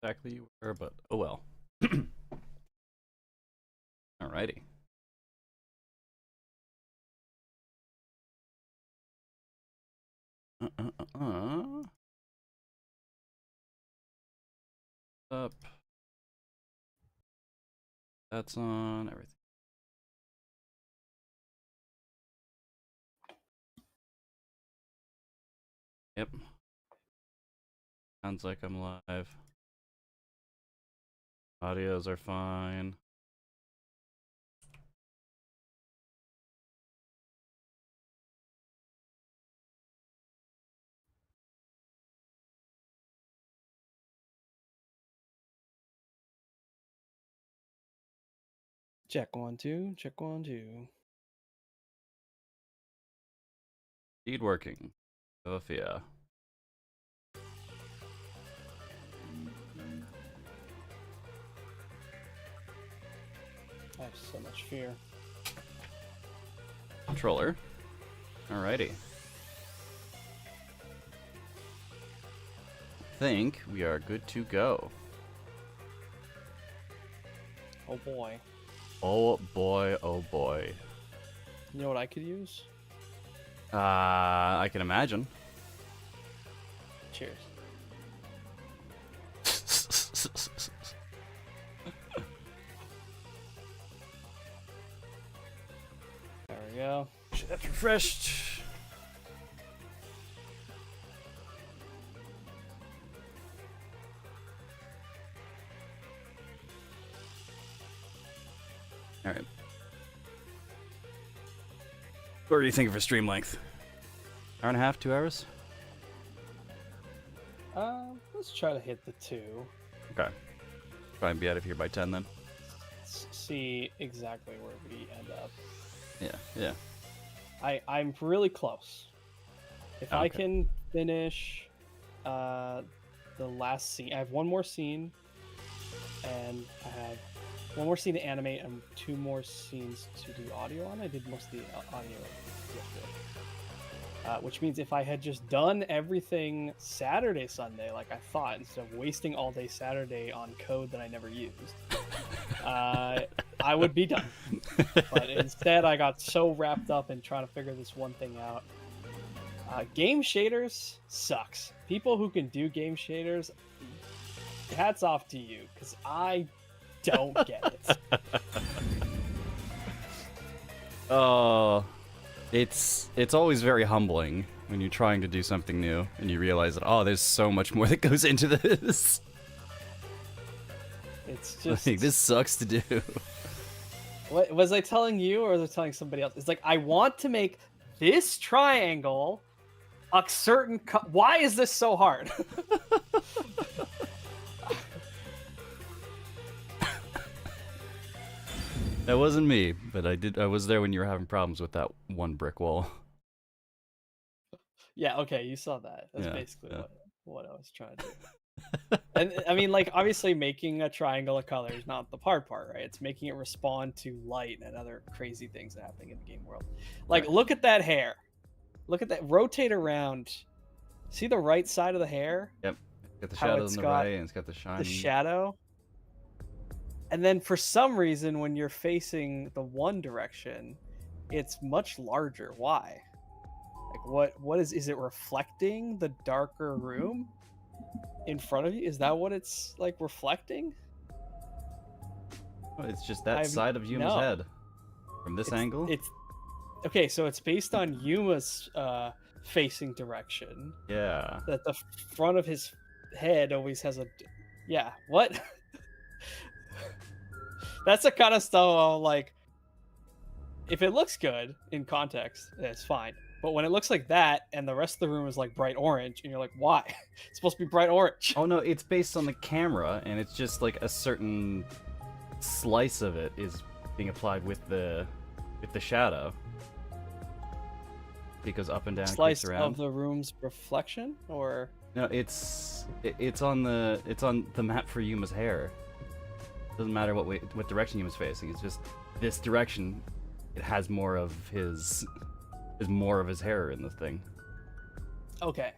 exactly you were, but oh well. Alrighty. Up. That's on everything. Yep. Sounds like I'm live. Audios are fine. Check 1 2. Check 1 2. Indeed working. Sophia. I have so much fear. Controller. Alrighty. Think we are good to go. Oh boy. Oh boy, oh boy. You know what I could use? I can imagine. Cheers. There we go. That's refreshed. Alright. What do you think for stream length? Hour and a half, 2 hours? Let's try to hit the 2. Okay. Try and be out of here by 10 then. Let's see exactly where we end up. Yeah. I'm really close. If I Okay. can finish the last scene, I have one more scene, and I have one more scene to animate and 2 more scenes to do audio on. I did most of the audio yesterday. Which means if I had just done everything Saturday, Sunday, like I thought, instead of wasting all day Saturday on code that I never used, I would be done. But instead, I got so wrapped up in trying to figure this one thing out. Game shaders sucks. People who can do game shaders, hats off to you, because I don't get it. Oh, it's always very humbling when you're trying to do something new and you realize that, oh, there's so much more that goes into this. It's just Like, this sucks to do. What was I telling you, or was I telling somebody else? It's like, I want to make this triangle a certain why is this so hard? That wasn't me, but I was there when you were having problems with that one brick wall. Yeah, okay, you saw that. That's Yeah, basically yeah. what I was trying to do. And I mean, like, obviously making a triangle of color is not the hard part, right? It's making it respond to light and other crazy things happening in the game world. Like, Right. look at that hair. Look at that. Rotate around. See the right side of the hair? Yep. It's got the How shadows it's on the got right, and it's got the shine. The shadow. And then for some reason, when you're facing the one direction, it's much larger. Why? Like, what is it reflecting the darker room in front of you? Is that what it's like reflecting? Oh, it's just that side of Yuma's no. head. From this angle? It's okay, so it's based on Yuma's facing direction. Yeah. That the front of his head always has a yeah, what? That's the kind of stuff like, if it looks good in context, it's fine. But when it looks like that and the rest of the room is like bright orange, and you're like, why? It's supposed to be bright orange. Oh no, it's based on the camera, and it's just like a certain slice of it is being applied with the shadow. It goes up and down, Slice around. of the room's reflection, or no, it's on the map for Yuma's hair. Doesn't matter what direction Yuma's facing. It's just this direction. It has more of his hair in the thing. okay,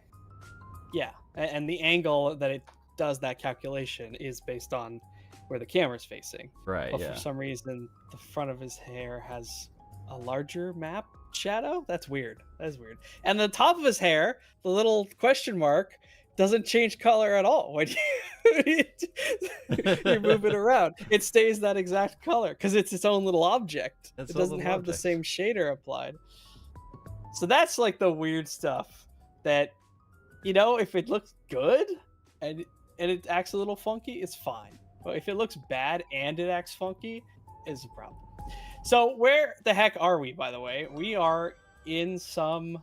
yeah, and the angle that it does that calculation is based on where the camera's facing. Right. But Yeah. for some reason, the front of his hair has a larger map shadow. That's weird. That is weird. And the top of his hair, the little question mark, doesn't change color at all when you move it around. It stays that exact color because it's its own little object. It's It a doesn't little have the object. same shader applied. So that's like the weird stuff that, if it looks good and it acts a little funky, it's fine. But if it looks bad and it acts funky, is a problem. So where the heck are we, by the way? We are in some...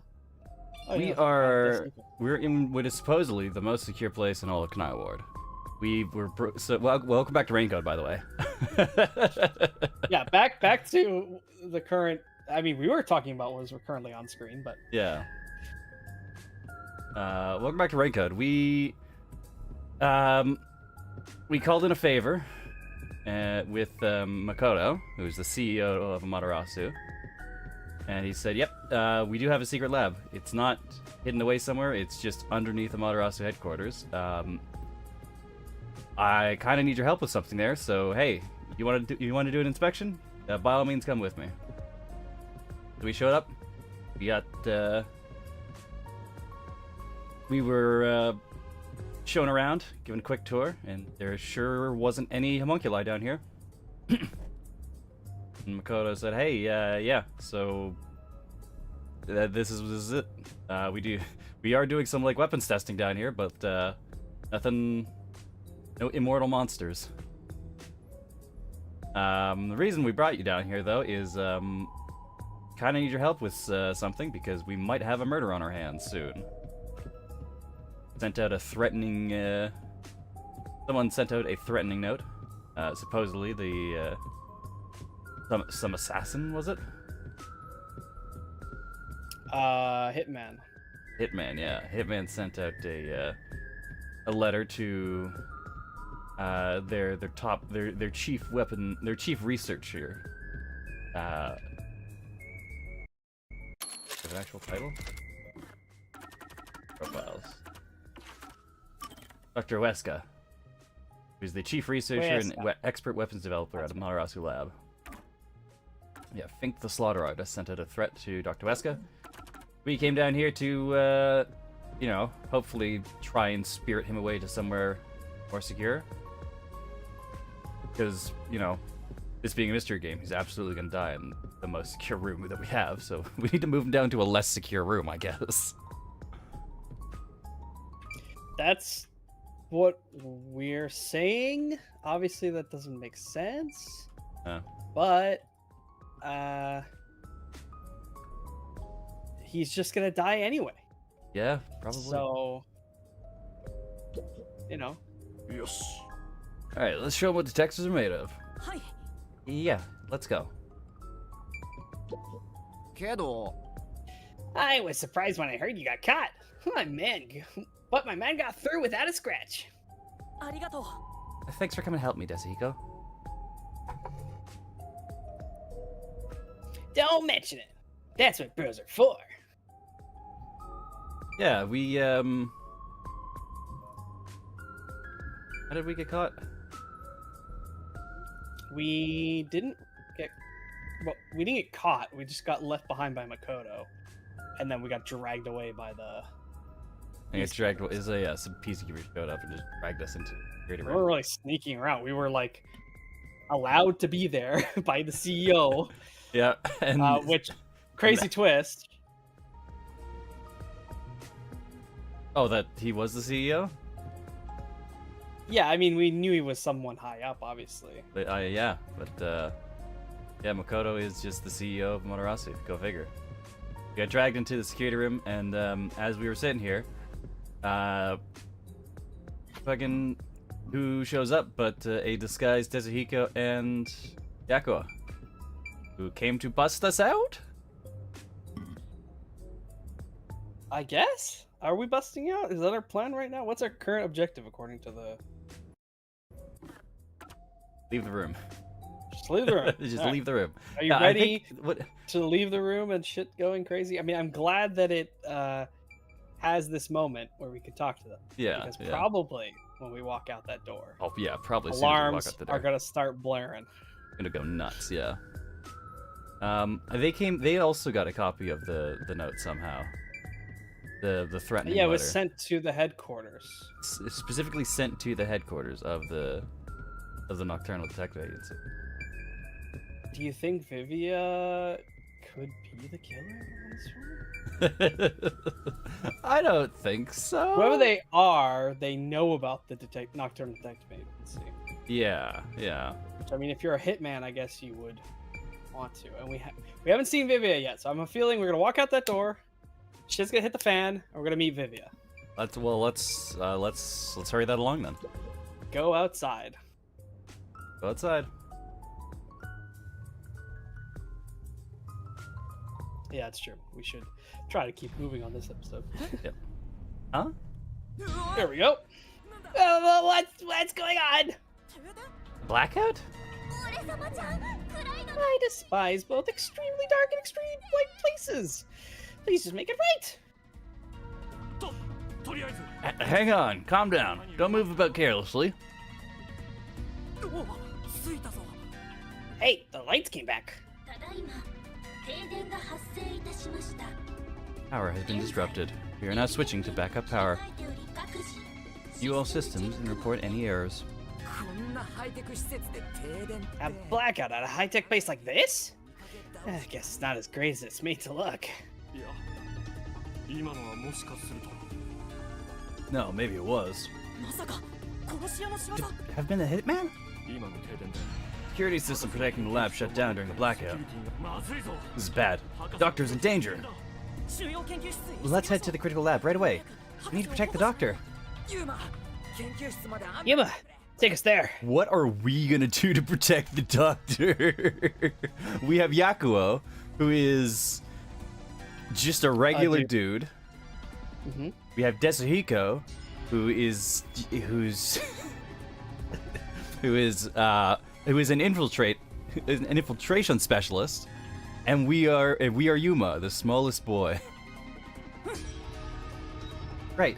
We're in what is supposedly the most secure place in all of Kanai Ward. Welcome back to Raincode, by the way. Yeah, back to the current... I mean, we were talking about what we're currently on screen, but... Yeah. Welcome back to Raincode. We called in a favor with Makoto, who's the CEO of Amaterasu. And he said, yep, we do have a secret lab. It's not hidden away somewhere. It's just underneath Amaterasu headquarters. I kind of need your help with something there. So, hey, you want to do an inspection? By all means, come with me. So we showed up. We got... we were shown around, given a quick tour, and there sure wasn't any homunculi down here. And Makoto said, "Hey, yeah. So this is it. We are doing some like weapons testing down here, but nothing, no immortal monsters. The reason we brought you down here, though, is kind of need your help with something because we might have a murder on our hands soon. Sent out a threatening. Someone sent out a threatening note. Supposedly the." Some assassin, was it? Hitman. Hitman, yeah. Hitman sent out a letter to their chief researcher. Have an actual title? Profiles. Dr. Weska, who's the chief researcher and expert weapons developer at Amaterasu Lab. Yeah, Fink the Slaughter Artist sent out a threat to Dr. Weska. We came down here to, hopefully try and spirit him away to somewhere more secure. Because, this being a mystery game, he's absolutely going to die in the most secure room that we have, so we need to move him down to a less secure room, I guess. That's what we're saying. Obviously, that doesn't make sense. But... he's just gonna die anyway. Yeah, probably. So, Yes. All right, let's show him what detectives are made of. Hi. Yeah, let's go. I was surprised when I heard you got caught. My man got through without a scratch. Arigato. Thanks for coming to help me, Desihiko. Don't mention it. That's what bros are for. Yeah, we how did we get caught? We didn't get caught. We just got left behind by Makoto, and then we got dragged away by the. And it's dragged. Some peacekeepers showed up and just dragged us into We weren't really sneaking around. We were like allowed to be there by the CEO. Yeah, and which crazy twist. Oh, that he was the CEO? Yeah, I mean, we knew he was someone high up, obviously. But Makoto is just the CEO of Amaterasu. Go figure. We got dragged into the security room, and as we were sitting here, fucking who shows up but a disguised Tetsuhiko and Yakuwa, who came to bust us out? I guess? Are we busting out? Is that our plan right now? What's our current objective according to the... Leave the room. Just leave the room. Just leave the room. Are you ready to leave the room and shit going crazy? I mean, I'm glad that it has this moment where we can talk to them. Yeah. Because probably when we walk out that door. Oh yeah, probably as soon as we walk Alarms out the door. are gonna start blaring. Gonna go nuts, yeah. They also got a copy of the note somehow. The threatening Yeah, it letter. was sent to the headquarters. Specifically sent to the headquarters of the Nocturnal Detective Agency. Do you think Vivia could be the killer on this one? I don't think so. Whoever they are, they know about the Nocturnal Detective Agency. Yeah. Which, I mean, if you're a hitman, I guess you would want to. And we haven't seen Vivia yet, so I'm a feeling we're gonna walk out that door. Shit's gonna hit the fan, and we're gonna meet Vivia. Let's hurry that along then. Go outside. Go outside. Yeah, it's true. We should try to keep moving on this episode. Yep. Huh? There we go. What's going on? Blackout? I despise both extremely dark and extremely bright places. Please just make it right. Hang on. Calm down. Don't move about carelessly. Hey, the lights came back. Power has been disrupted. We are now switching to backup power. View all systems and report any errors. A blackout at a high-tech place like this? I guess it's not as great as it's made to look. No, maybe it was. Have been a hitman? Security system protecting the lab shut down during the blackout. This is bad. Doctor's in danger. Let's head to the critical lab right away. We need to protect the doctor. Yuma, take us there. What are we gonna do to protect the doctor? We have Yakuo, who is just a regular dude. Mm-hmm. We have Desuhiko, who is an infiltration specialist, and we are Yuma, the smallest boy. Right.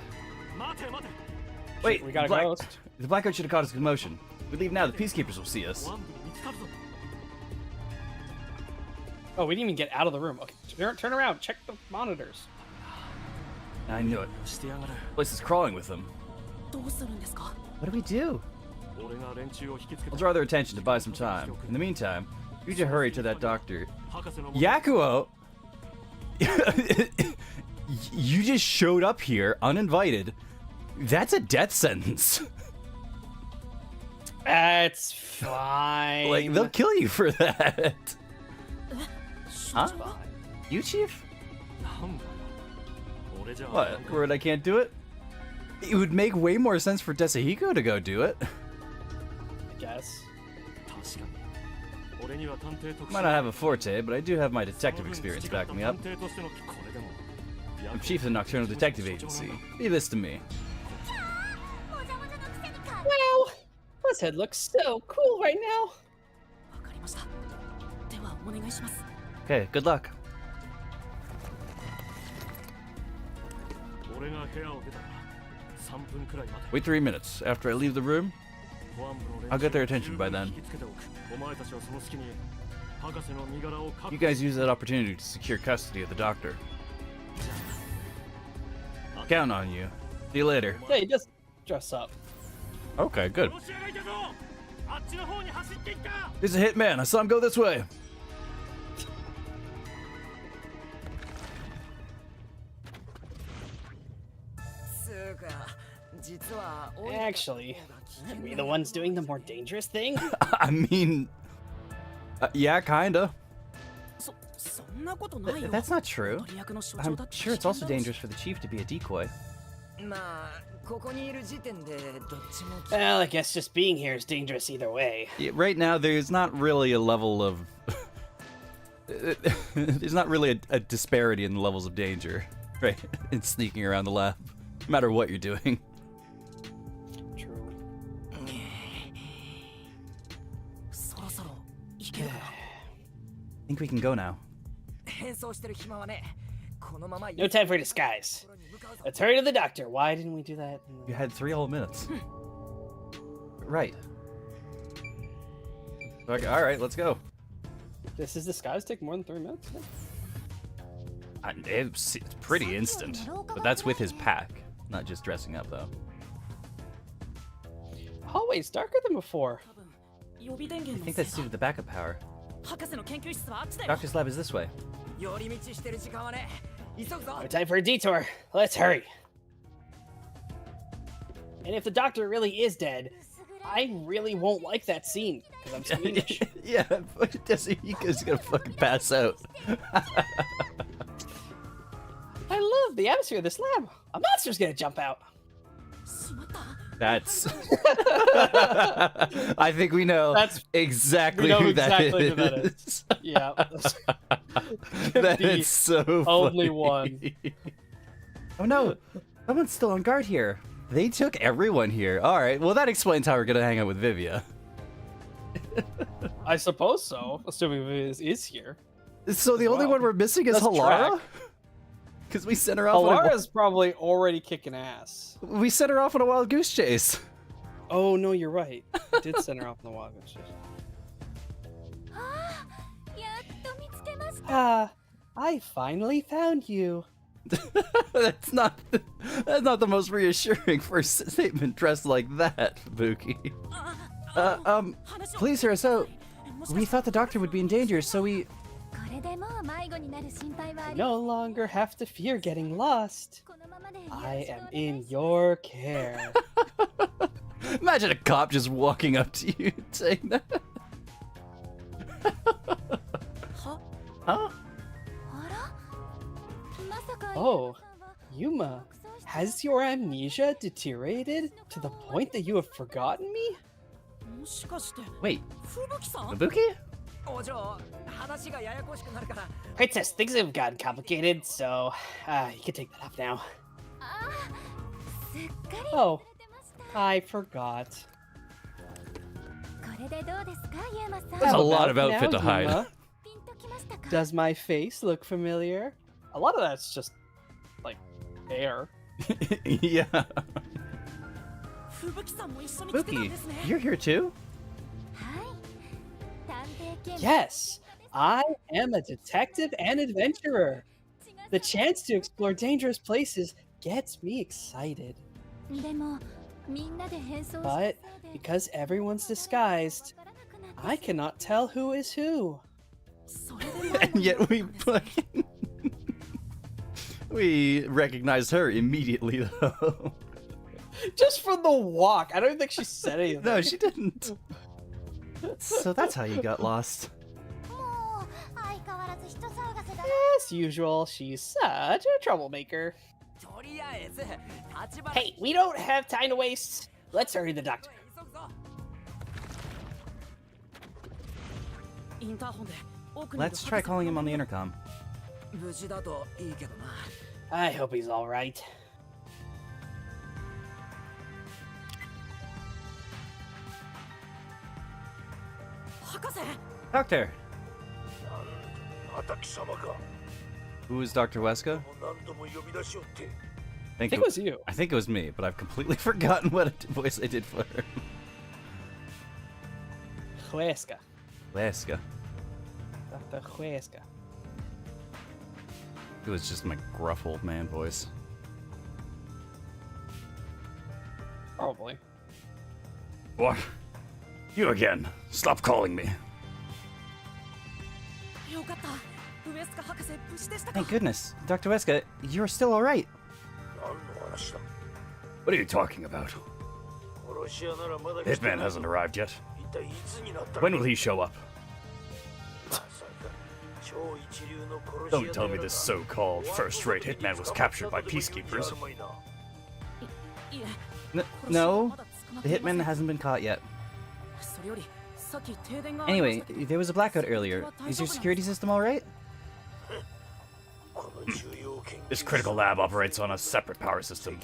Wait, We got a ghost. The blackout should have caught us commotion. We leave now, the peacekeepers will see us. Oh, we didn't even get out of the room. Okay, turn around. Check the monitors. I knew it. The place is crawling with them. What do we do? I'll draw their attention to buy some time. In the meantime, you should hurry to that doctor. Yakuo! You just showed up here uninvited. That's a death sentence. That's fine. Like, they'll kill you for that. Huh? Fine. You, Chief? What? Word I can't do it? It would make way more sense for Desuhiko to go do it. I guess. Might not have a forte, but I do have my detective experience backing me up. I'm chief of the Nocturnal Detective Agency. Leave this to me. Wow, this head looks so cool right now. Okay, good luck. Wait 3 minutes. After I leave the room, I'll get their attention by then. You guys use that opportunity to secure custody of the doctor. Count on you. See you later. Yeah, he does dress up. Okay, good. He's a hitman. I saw him go this way. Actually, aren't we the ones doing the more dangerous thing? I mean, yeah, kinda. That's not true. I'm sure it's also dangerous for the chief to be a decoy. Well, I guess just being here is dangerous either way. Yeah, right now, there's not really a level of... there's not really a disparity in the levels of danger, right? In sneaking around the lab, no matter what you're doing. True. I think we can go now. No time for disguise. Let's hurry to the doctor. Why didn't we do that? You had 3 whole minutes. right. Okay, all right, let's go. This is disguise take more than 3 minutes? It's pretty instant, but that's with his pack, not just dressing up though. Hallway is darker than before. I think that's due to the backup power. Doctor's lab is this way. No time for a detour. Let's hurry. And if the doctor really is dead, I really won't like that scene because I'm squeamish. Yeah, he's gonna fucking pass out. I love the atmosphere of this lab. A monster's gonna jump out. That's. I think we know. That's exactly we know who exactly that who that is. Yeah. That is so funny. only one. Oh no, someone's still on guard here. They took everyone here. All right, well that explains how we're gonna hang out with Vivia. I suppose so, assuming Vivian is here. So the only Wow. one we're missing is Let's Halara? track. Because we sent her off. Alara's probably already kicking ass. We sent her off on a wild goose chase. Oh no, you're right. I did send her off in the wild goose chase. Ah, I finally found you. That's not the most reassuring first statement dressed like that, Buki. Please hear us out. We thought the doctor would be in danger, so we... I no longer have to fear getting lost. I am in your care. Imagine a cop just walking up to you and saying that. Huh? Oh, Yuma, has your amnesia deteriorated to the point that you have forgotten me? Wait, Ibuki? Princess, things have gotten complicated, so you can take that off now. Oh, I forgot. That's a lot of How about outfit now, to hide. Yuma? Does my face look familiar? A lot of that's just, like, air. Yeah. Buki, you're here too? Yes, I am a detective and adventurer. The chance to explore dangerous places gets me excited. But because everyone's disguised, I cannot tell who is who. And yet we fucking... we recognized her immediately, though. Just from the walk. I don't think she said anything. No, she didn't. So that's how you got lost. As usual, she's such a troublemaker. Hey, we don't have time to waste. Let's hurry the doctor. Let's try calling him on the intercom. I hope he's all right. Doctor! Who is Dr. Weska? I think it was you. I think it was me, but I've completely forgotten what voice I did for her. Huesca. Weska. Dr. Huesca. It was just my gruff old man voice. Probably. What? You again. Stop calling me. Thank goodness. Dr. Weska, you're still alright. What are you talking about? Hitman hasn't arrived yet. When will he show up? Don't tell me this so-called first-rate hitman was captured by peacekeepers. No, the hitman hasn't been caught yet. Anyway, there was a blackout earlier. Is your security system alright? This critical lab operates on a separate power system.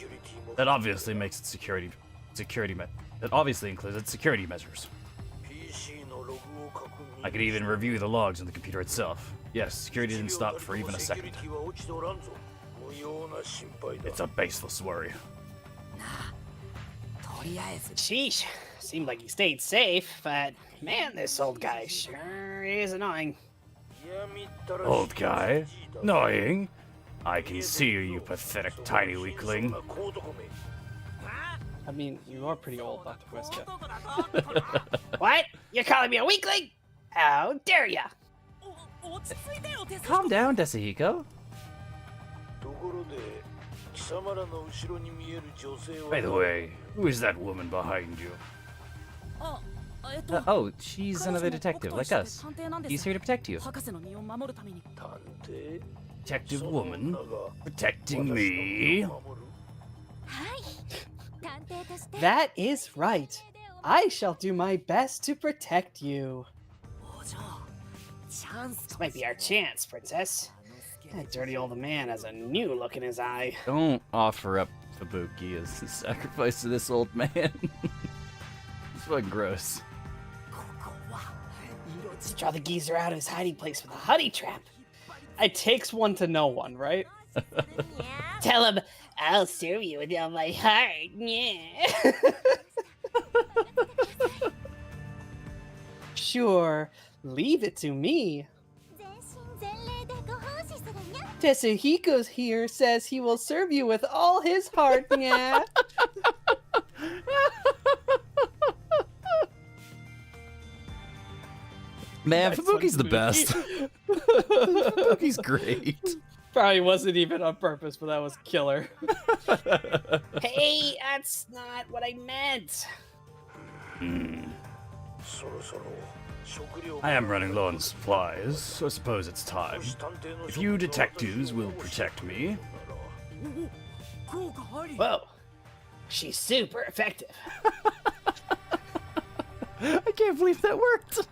That obviously makes its that obviously includes its security measures. I could even review the logs on the computer itself. Yes, security didn't stop for even a second. It's a baseless worry. Sheesh. seemed like he stayed safe, but man, this old guy sure is annoying. Old guy? Annoying? I can see you pathetic tiny weakling. I mean, you are pretty old, Dr. Whisker. What? You're calling me a weakling? How dare ya? Calm down, Desahiko. By the way, who is that woman behind you? Oh, she's another detective, like us. He's here to protect you. Detective woman? Protecting me? That is right. I shall do my best to protect you. This might be our chance, Princess. That dirty old man has a new look in his eye. Don't offer up Fubuki as a sacrifice to this old man. It's fucking gross. Let's draw the geezer out of his hiding place with a honey trap. It takes one to know one, right? Tell him, I'll serve you with all my heart. Yeah. Sure, leave it to me. Tetsuhiko's here says he will serve you with all his heart. Yeah. Man, Nice Fubuki's the one, best. Fubuki. Fubuki's great. Probably wasn't even on purpose, but that was killer. Hey, that's not what I meant. I am running low on supplies, so I suppose it's time. If you detectives will protect me. Whoa, she's super effective. I can't believe that worked.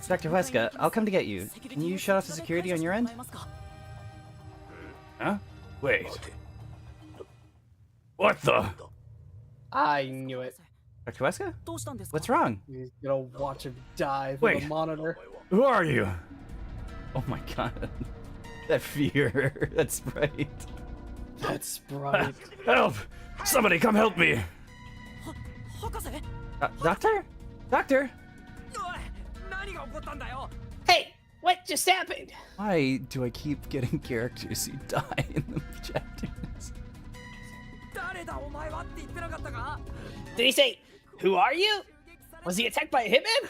Dr. Weska, I'll come to get you. Can you shut off the security on your end? Huh? Wait. What the? I knew it. Dr. Weska? What's wrong? He's gonna watch him die from Wait. the monitor. Who are you? Oh my god. That fear. That's right. That's right. Help! Somebody come help me! Doctor? Doctor? Hey, what just happened? Why do I keep getting characters who die in the chapters? Did he say, who are you? Was he attacked by a hitman?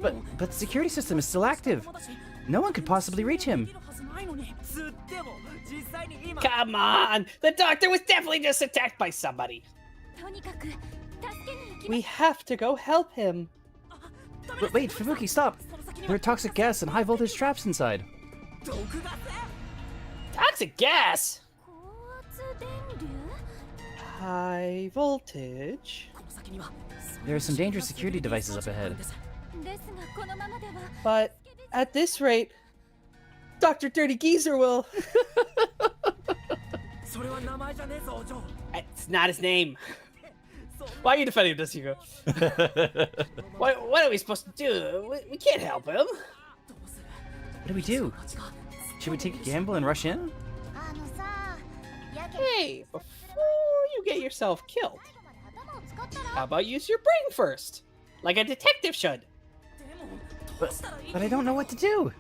But the security system is still active. No one could possibly reach him. Come on, the doctor was definitely just attacked by somebody. We have to go help him. But wait, Fubuki, stop! There are toxic gas and high voltage traps inside. Toxic gas? High voltage? There are some dangerous security devices up ahead. But at this rate, Dr. Dirty Geezer will... It's not his name. Why are you defending this, Hugo? What are we supposed to do? We can't help him. What do we do? Should we take a gamble and rush in? Hey, before you get yourself killed, how about use your brain first? Like a detective should. But I don't know what to do.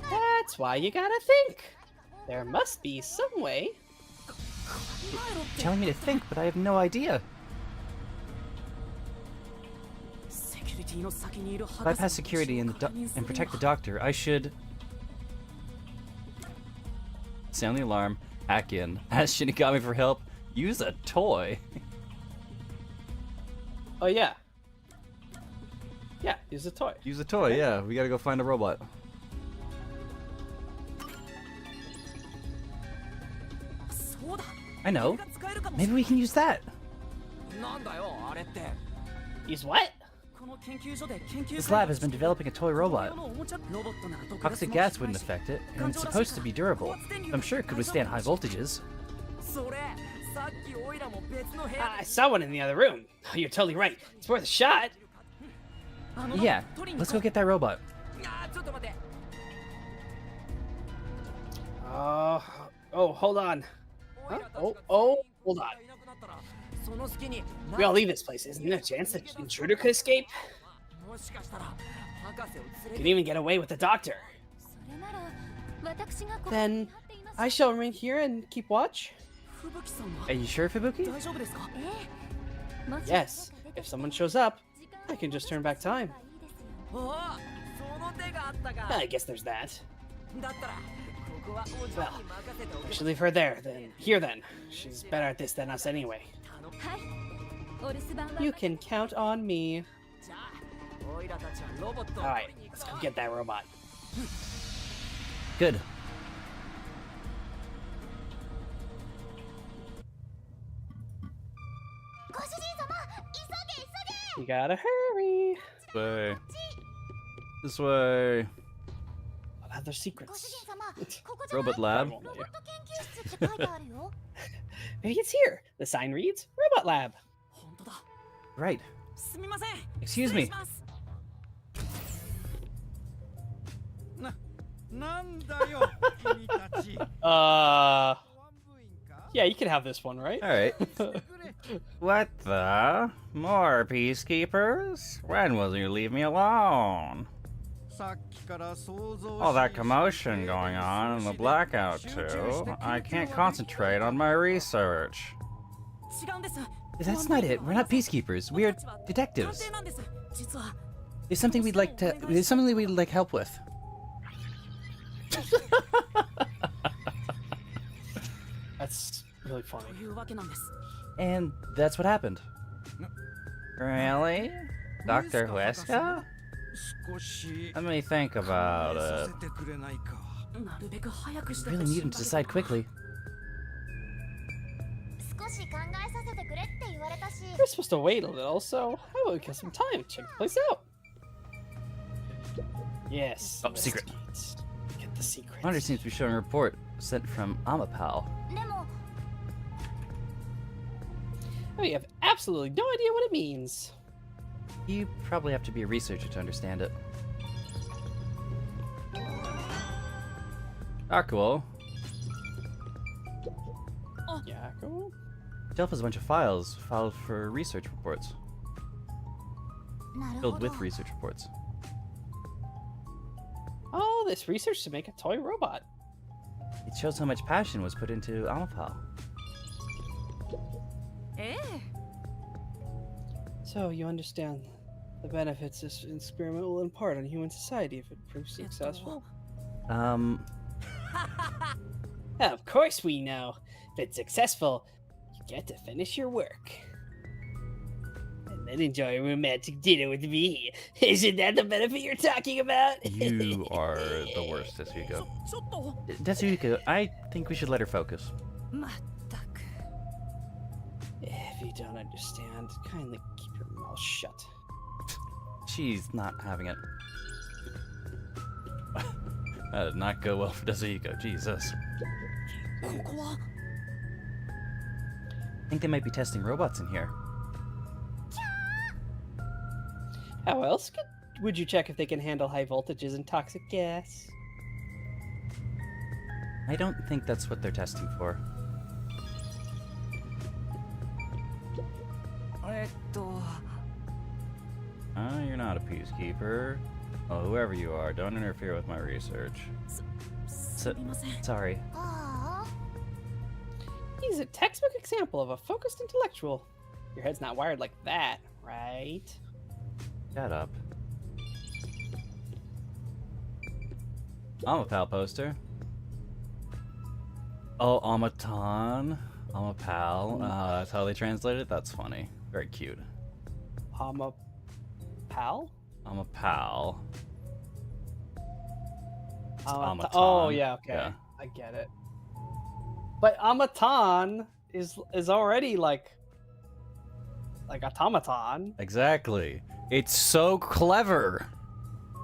That's why you gotta think. There must be some way. You're telling me to think, but I have no idea. Bypass security and protect the doctor. I should sound the alarm, hack in, ask Shinigami for help, use a toy. Oh yeah. Yeah, use a toy. Use a toy, yeah. We gotta go find a robot. I know. Maybe we can use that. Use what? This lab has been developing a toy robot. Toxic gas wouldn't affect it, and it's supposed to be durable. I'm sure it could withstand high voltages. I saw one in the other room. Oh, you're totally right. It's worth a shot. Yeah, let's go get that robot. Oh, hold on. Huh? Oh, hold on. We all leave this place. Isn't there a chance that the intruder could escape? Could even get away with the doctor. Then I shall remain here and keep watch. Are you sure, Fubuki? Yes. If someone shows up, I can just turn back time. I guess there's that. Well, we should leave her there, then. Here, then. She's better at this than us anyway. You can count on me. Alright, let's go get that robot. Good. You gotta hurry. This way. This way. What other secrets? Robot lab. Maybe it's here. The sign reads Robot Lab. Right. Excuse me. Yeah, you can have this one, right? Alright. What the? More peacekeepers? When will you leave me alone? All that commotion going on and the blackout too. I can't concentrate on my research. That's not it. We're not peacekeepers. We're detectives. There's something we'd like help with. That's really funny. And that's what happened. Really? Dr. Huesca? Let me think about it. I really need him to decide quickly. We're supposed to wait a little, so how about we get some time to check the place out? Yes. Oh, secret. Get the secret. Wonder seems to be showing a report sent from Amapal. We have absolutely no idea what it means. You probably have to be a researcher to understand it. Ah, cool. Yeah, cool. Shelf has a bunch of files filed for research reports. Filled with research reports. Oh, this research to make a toy robot. It shows how much passion was put into Amapal. So you understand the benefits this experiment will impart on human society if it proves successful? Of course we know. If it's successful, you get to finish your work. And then enjoy a romantic dinner with me. Isn't that the benefit you're talking about? You are the worst, Tetsuhiko. Tetsuhiko, I think we should let her focus. If you don't understand, kindly keep your mouth shut. She's not having it. That did not go well for Tetsuhiko, Jesus. I think they might be testing robots in here. How else would you check if they can handle high voltages and toxic gas? I don't think that's what they're testing for. You're not a peacekeeper. Oh, whoever you are, don't interfere with my research. Sorry. He's a textbook example of a focused intellectual. Your head's not wired like that, right? Shut up. I'm a pal poster. Oh, Amatan. I'm a pal. That's how they translate it? That's funny. Very cute. I'm a pal? I'm a pal. Amatan. Oh, yeah, okay. Yeah. I get it. But Amatan is already like automaton. Exactly. It's so clever.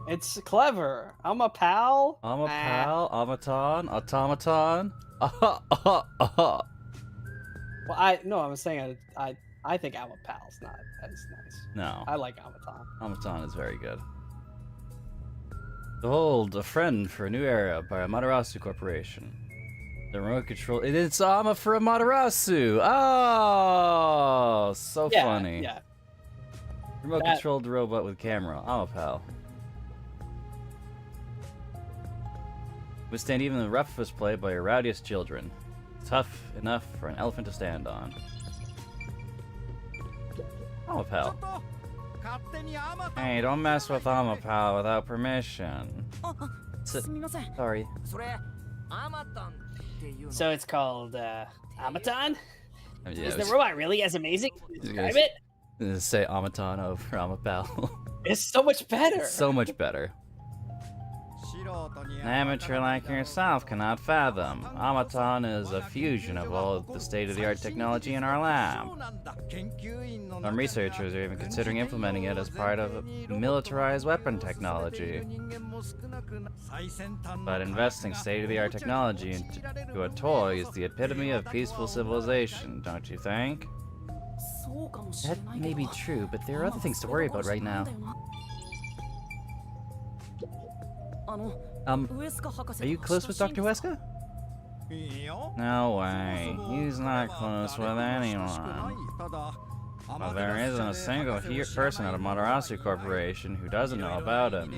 It's clever. I'm a pal. I'm a pal. Amatan. Automaton. Well, I was saying I think I'm a pal's not as nice. No. I like Amatan. Amatan is very good. Behold, a friend for a new era by Amaterasu Corporation. The remote control. It's Ama from Amaterasu. Oh, so Yeah, funny. yeah. Remote controlled robot with camera. Amapal. Withstand even the roughest play by your rowdiest children. Tough enough for an elephant to stand on. Amapal. Hey, don't mess with Amapal without permission. Sorry. So it's called Amaton? Yeah, Is the robot really as amazing? Describe it? Say Amaton over Amapal. It's so much better. So much better. An amateur like yourself cannot fathom. Amaton is a fusion of all of the state-of-the-art technology in our lab. Some researchers are even considering implementing it as part of militarized weapon technology. But investing state-of-the-art technology into a toy is the epitome of peaceful civilization, don't you think? That may be true, but there are other things to worry about right now. Are you close with Dr. Weska? No way. He's not close with anyone. Well, there isn't a single person at Amaterasu Corporation who doesn't know about him.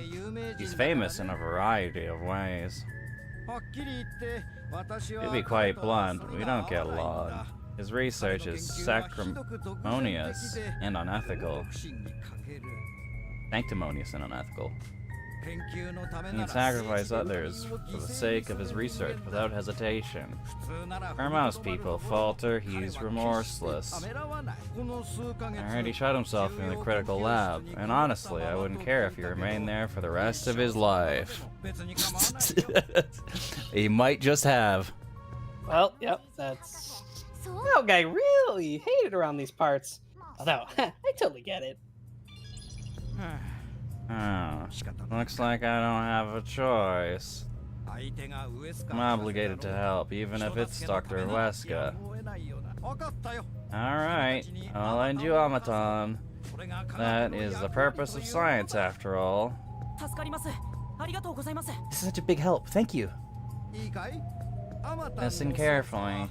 He's famous in a variety of ways. To be quite blunt, we don't get along. His research is sanctimonious and unethical. Sanctimonious and unethical. He'd sacrifice others for the sake of his research without hesitation. Where most people falter, he's remorseless. I heard he shot himself in the critical lab, and honestly, I wouldn't care if he remained there for the rest of his life. He might just have. Well, yep, that's... That guy really hated around these parts. Although, I totally get it. Oh, looks like I don't have a choice. I'm obligated to help, even if it's Dr. Weska. Alright, I'll lend you Amaton. That is the purpose of science, after all. This is such a big help, thank you. Listen carefully.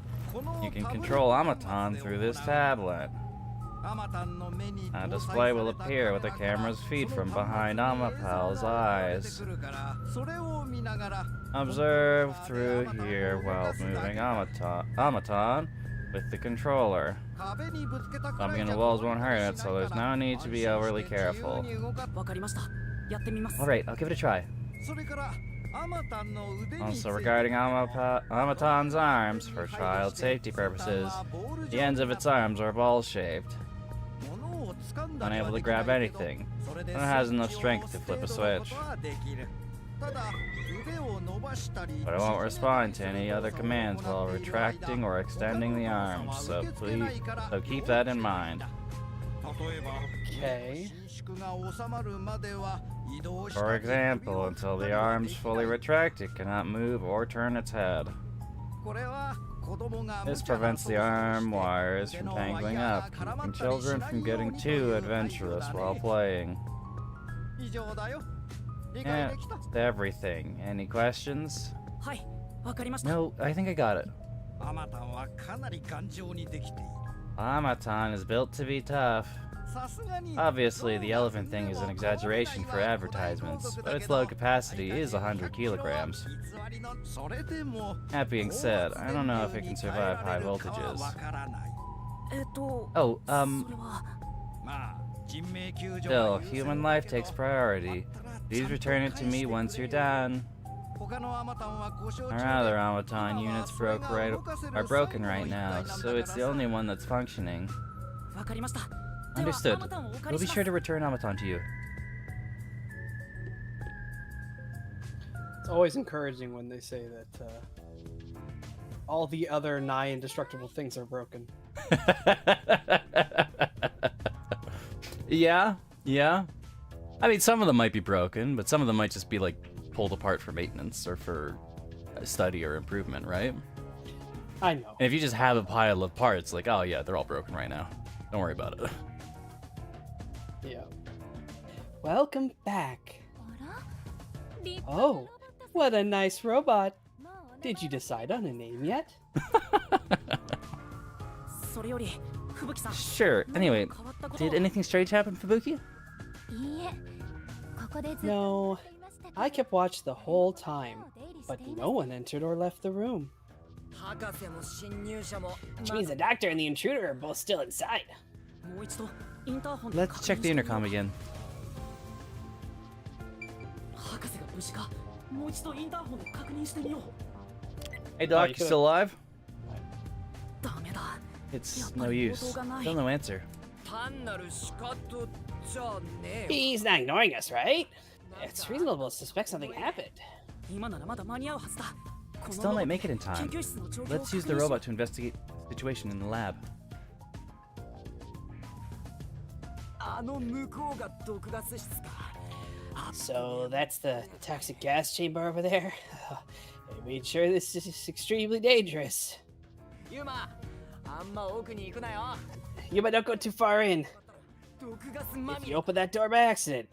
You can control Amaton through this tablet. A display will appear with the camera's feed from behind Amapal's eyes. Observe through here while moving Amaton with the controller. Bumping into walls won't hurt it, so there's no need to be overly careful. Alright, I'll give it a try. Also, regarding Amaton's arms, for child safety purposes, the ends of its arms are ball-shaped. Unable to grab anything, and it has enough strength to flip a switch. But it won't respond to any other commands while retracting or extending the arms, so keep that in mind. Okay. For example, until the arms fully retract, it cannot move or turn its head. This prevents the arm wires from tangling up, keeping children from getting too adventurous while playing. Yeah, that's everything. Any questions? No, I think I got it. Amaton is built to be tough. Obviously, the elephant thing is an exaggeration for advertisements, but its load capacity is 100 kilograms. That being said, I don't know if it can survive high voltages. Oh, still, human life takes priority. Please return it to me once you're done. Our other Amaton units are broken right now, so it's the only one that's functioning. Understood. We'll be sure to return Amaton to you. It's always encouraging when they say that all the other nigh indestructible things are broken. Yeah. I mean, some of them might be broken, but some of them might just be, like, pulled apart for maintenance or for study or improvement, right? I know. And if you just have a pile of parts, like, oh yeah, they're all broken right now. Don't worry about it. Yeah. Welcome back. Oh, what a nice robot. Did you decide on a name yet? Sure. Anyway, did anything strange happen, Fubuki? No, I kept watch the whole time, but no one entered or left the room. Which means the doctor and the intruder are both still inside. Let's check the intercom again. Hey Doc, you you still alive? ダメだ It's no use. Still no answer. 単なる仕方じゃねえ He's not ignoring us, right? It's reasonable to suspect something happened. 今ならまだ間に合うはずだ Still might make it in time. Let's use the robot to investigate the situation in the lab. あの向こうが毒ガス室か So that's the toxic gas chamber over there? I made sure this is extremely dangerous. ユマあんま奥に行くなよ You might not go too far in. 毒ガスま If み you れ open that door by accident,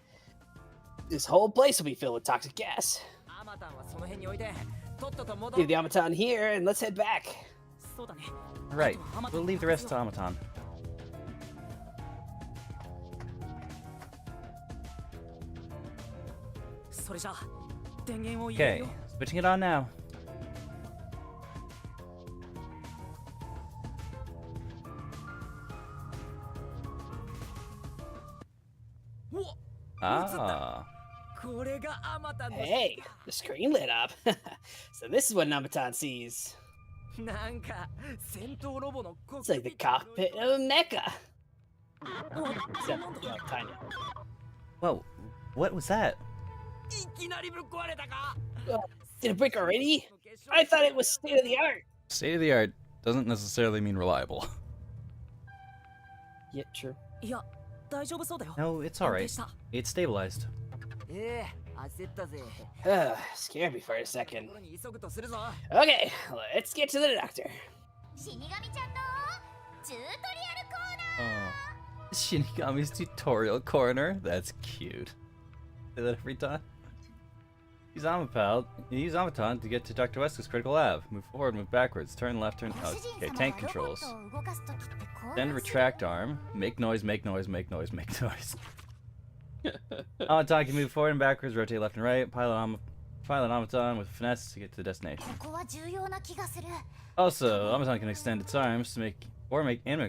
this whole place will be filled with toxic gas. アマタンはその辺に置いてとっとと戻 Leave the automaton here and let's head back. そうだね Right. We'll leave the rest to Automaton. それじゃ電源を入れ Okay, るよ switching it on now. Ah. これがアマタンの Hey, the screen lit up. So this is what an automaton sees. なんか戦闘ロボのコ It's like the cockpit of a mecha. Except, tiny. Whoa, what was that? いきなりぶっ壊れたか Did it break already? I thought it was state of the art. State of the art doesn't necessarily mean reliable. Yeah, true. いや大丈夫そうだよ No, it's 安 alright. 定した It's stabilized. 焦ったぜ Scared me for a second. ところに急ぐとするぞ Okay, let's get to the doctor. 死神ちゃんのチュートリアルコーナー Oh. Shinigami's tutorial corner? That's cute. Say that every time. Use Amaton to get to Dr. Wesley's critical lab. Move forward, move backwards, turn left, turn... Oh, okay, tank controls. Then retract arm. Make noise, make noise, make noise, make noise. Amaton can move forward and backwards, rotate left and right. Pilot Amaton with finesse to get to the destination. ここは重要な気がする Also, Amaton can extend its arms to make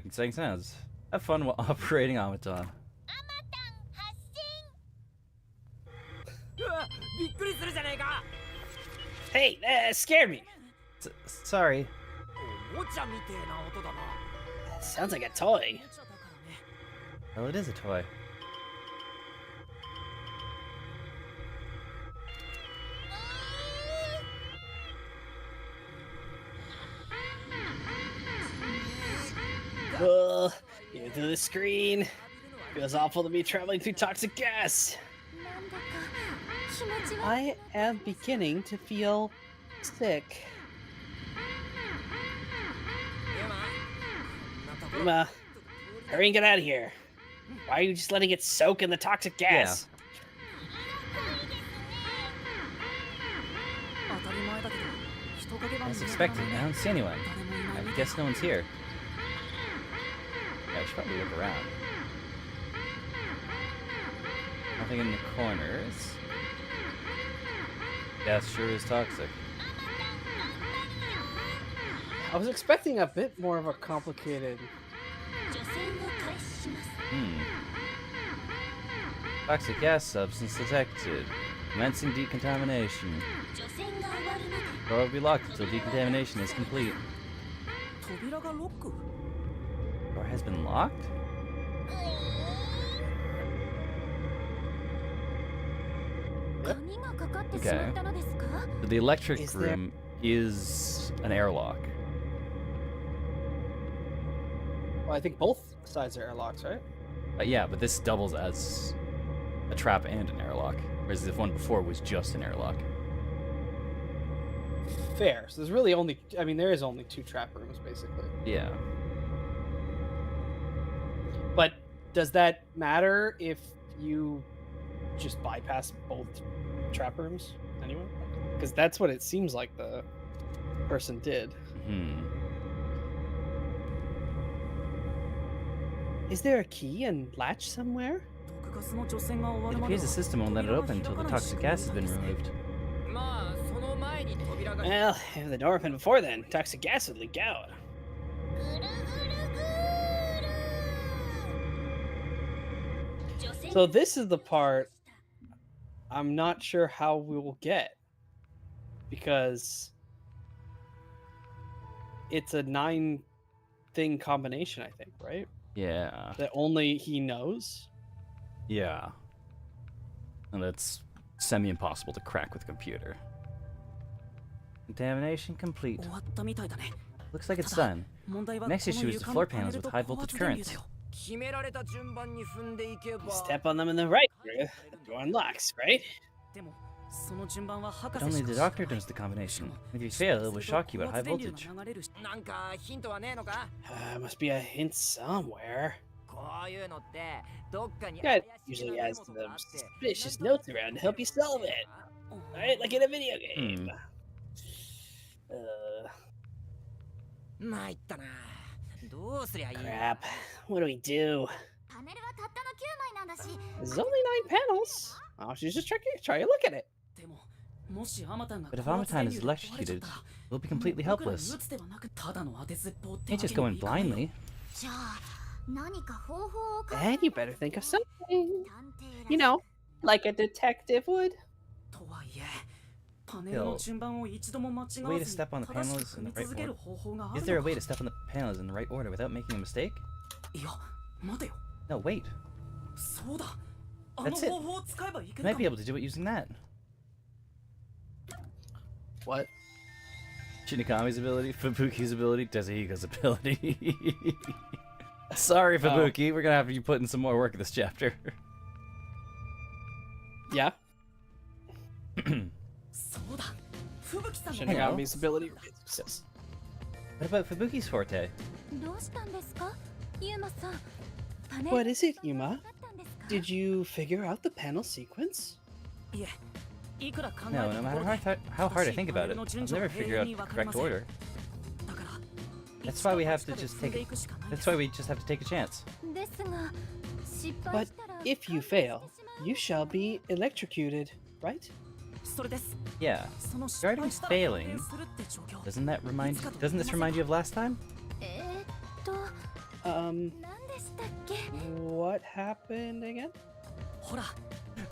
exciting sounds. Have fun while operating Amaton. うわびっくりするじゃねえか Hey, that scared me. Sorry. おもちゃみてえな音だな Sounds like a おも toy. ちゃだからね Well, it is a toy. Even through the screen. Feels awful to be traveling through toxic gas. なんだか気持ちは I am beginning to feel sick. ユマ Uma, hurry and get out of here. Why are you just letting it soak in the toxic gas? 当たり前だけど人影が As 見当 expected, たら I ない don't see anyone. 誰もいない I guess no one's here. Yeah, I should probably look around. Nothing in the corners. Gas sure is toxic. I was expecting a bit more of a complicated. 除染を開始します Toxic gas substance detected. Commencing decontamination. 除染が終わるまで Door will be locked until decontamination is complete. 扉がロック Door has been locked? 鍵がかかってしまったのですか So the electric Is there- room is an airlock. Well, I think both sides are airlocks, right? Yeah, but this doubles as a trap and an airlock. Whereas the one before was just an airlock. Fair. So there's really only. I mean, there is only two trap rooms basically. Yeah. But does that matter if you just bypass both trap rooms? Anyone? Because that's what it seems like person did. Is there a key and latch somewhere? It appears the system won't let it open until the toxic gas has been removed. Well, if the door opened before then, toxic gas would leak out. ぐるぐるぐーる So this is the part I'm not sure how we will get. Because it's a 9-thing combination, I think, right? Yeah. That only he knows? Yeah. And it's semi-impossible to crack with a computer. Contamination complete. Looks like it's done. Next issue is the floor panels with high voltage currents. You step on them in the right order, the door unlocks, right? But only the doctor knows the combination. If you fail, it will shock you at high voltage. Must be a hint somewhere. God usually has some suspicious notes around to help you solve it. Right? Like in a video game. Crap. What do we do? パネルはたったの9枚なんだし There's only 9 panels. Oh, she's just try to look at it. But if Amatine is electrocuted, we'll be completely helpless. Can't just go in blindly. じゃあ何か方法を考 Then you better think of something. 探偵 You know, like a detective would. Way to step on the panels in the right order. Is there a way to step on the panels in the right order without making a mistake? No, wait. That's it. You might be able to do it using that. What? Shinigami's ability, Fubuki's ability, Tezuhiko's ability. Sorry, Fubuki, we're gonna have you put in some more work in this chapter. Yeah. Shinigami's ability. What about Fubuki's forte? どうしたんですかユーマさん What is it, Yuma? Did you figure out the panel sequence? No, no matter how hard I think about it, I'll never figure out the correct order. That's why we have to just take it. That's why we just have to take a chance. ですが失敗 But したら if you fail, you shall be electrocuted, right? Yeah. Regarding failing, doesn't this remind you of last time? と Um, 何でしたっけ what happened again?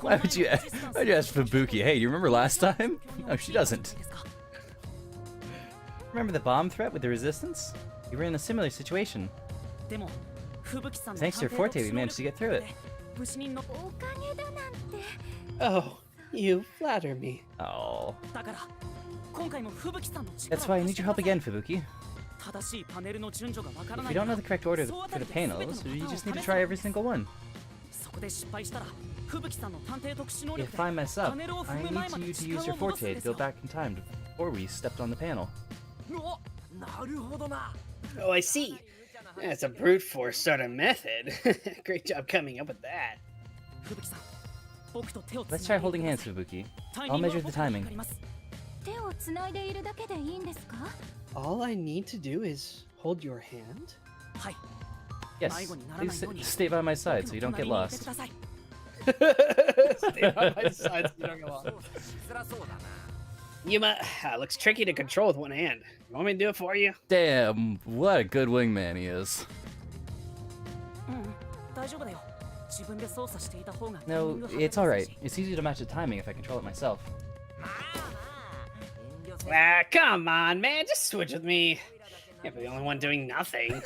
Why would you ask Fubuki, hey, do you remember last time? No, she doesn't. Remember the bomb threat with the resistance? We were in a similar situation. Thanks to your forte, we managed to get through it. おかげだなんて Oh, you flatter me. Oh. That's why I need your help again, Fubuki. If you don't know the correct order for the panels, you just need to try every single one. If I mess up, I need you to use your forte to go back in time before we stepped on the panel. Oh, I see. That's a brute force sort of method. Great job coming up with that. Let's try holding hands, Fubuki. I'll measure the timing. 手をつないでいるだけでいいんですか All I need to do is hold your hand? Yes, please stay by my side so you don't get lost. Stay by my side so you don't get lost. Yuma, looks tricky to control with one hand. You want me to do it for you? Damn, what a good wingman he is. No, it's alright. It's easy to match the timing if I control it myself. Ah, come on, man. Just switch with me. Can't be the only one doing nothing.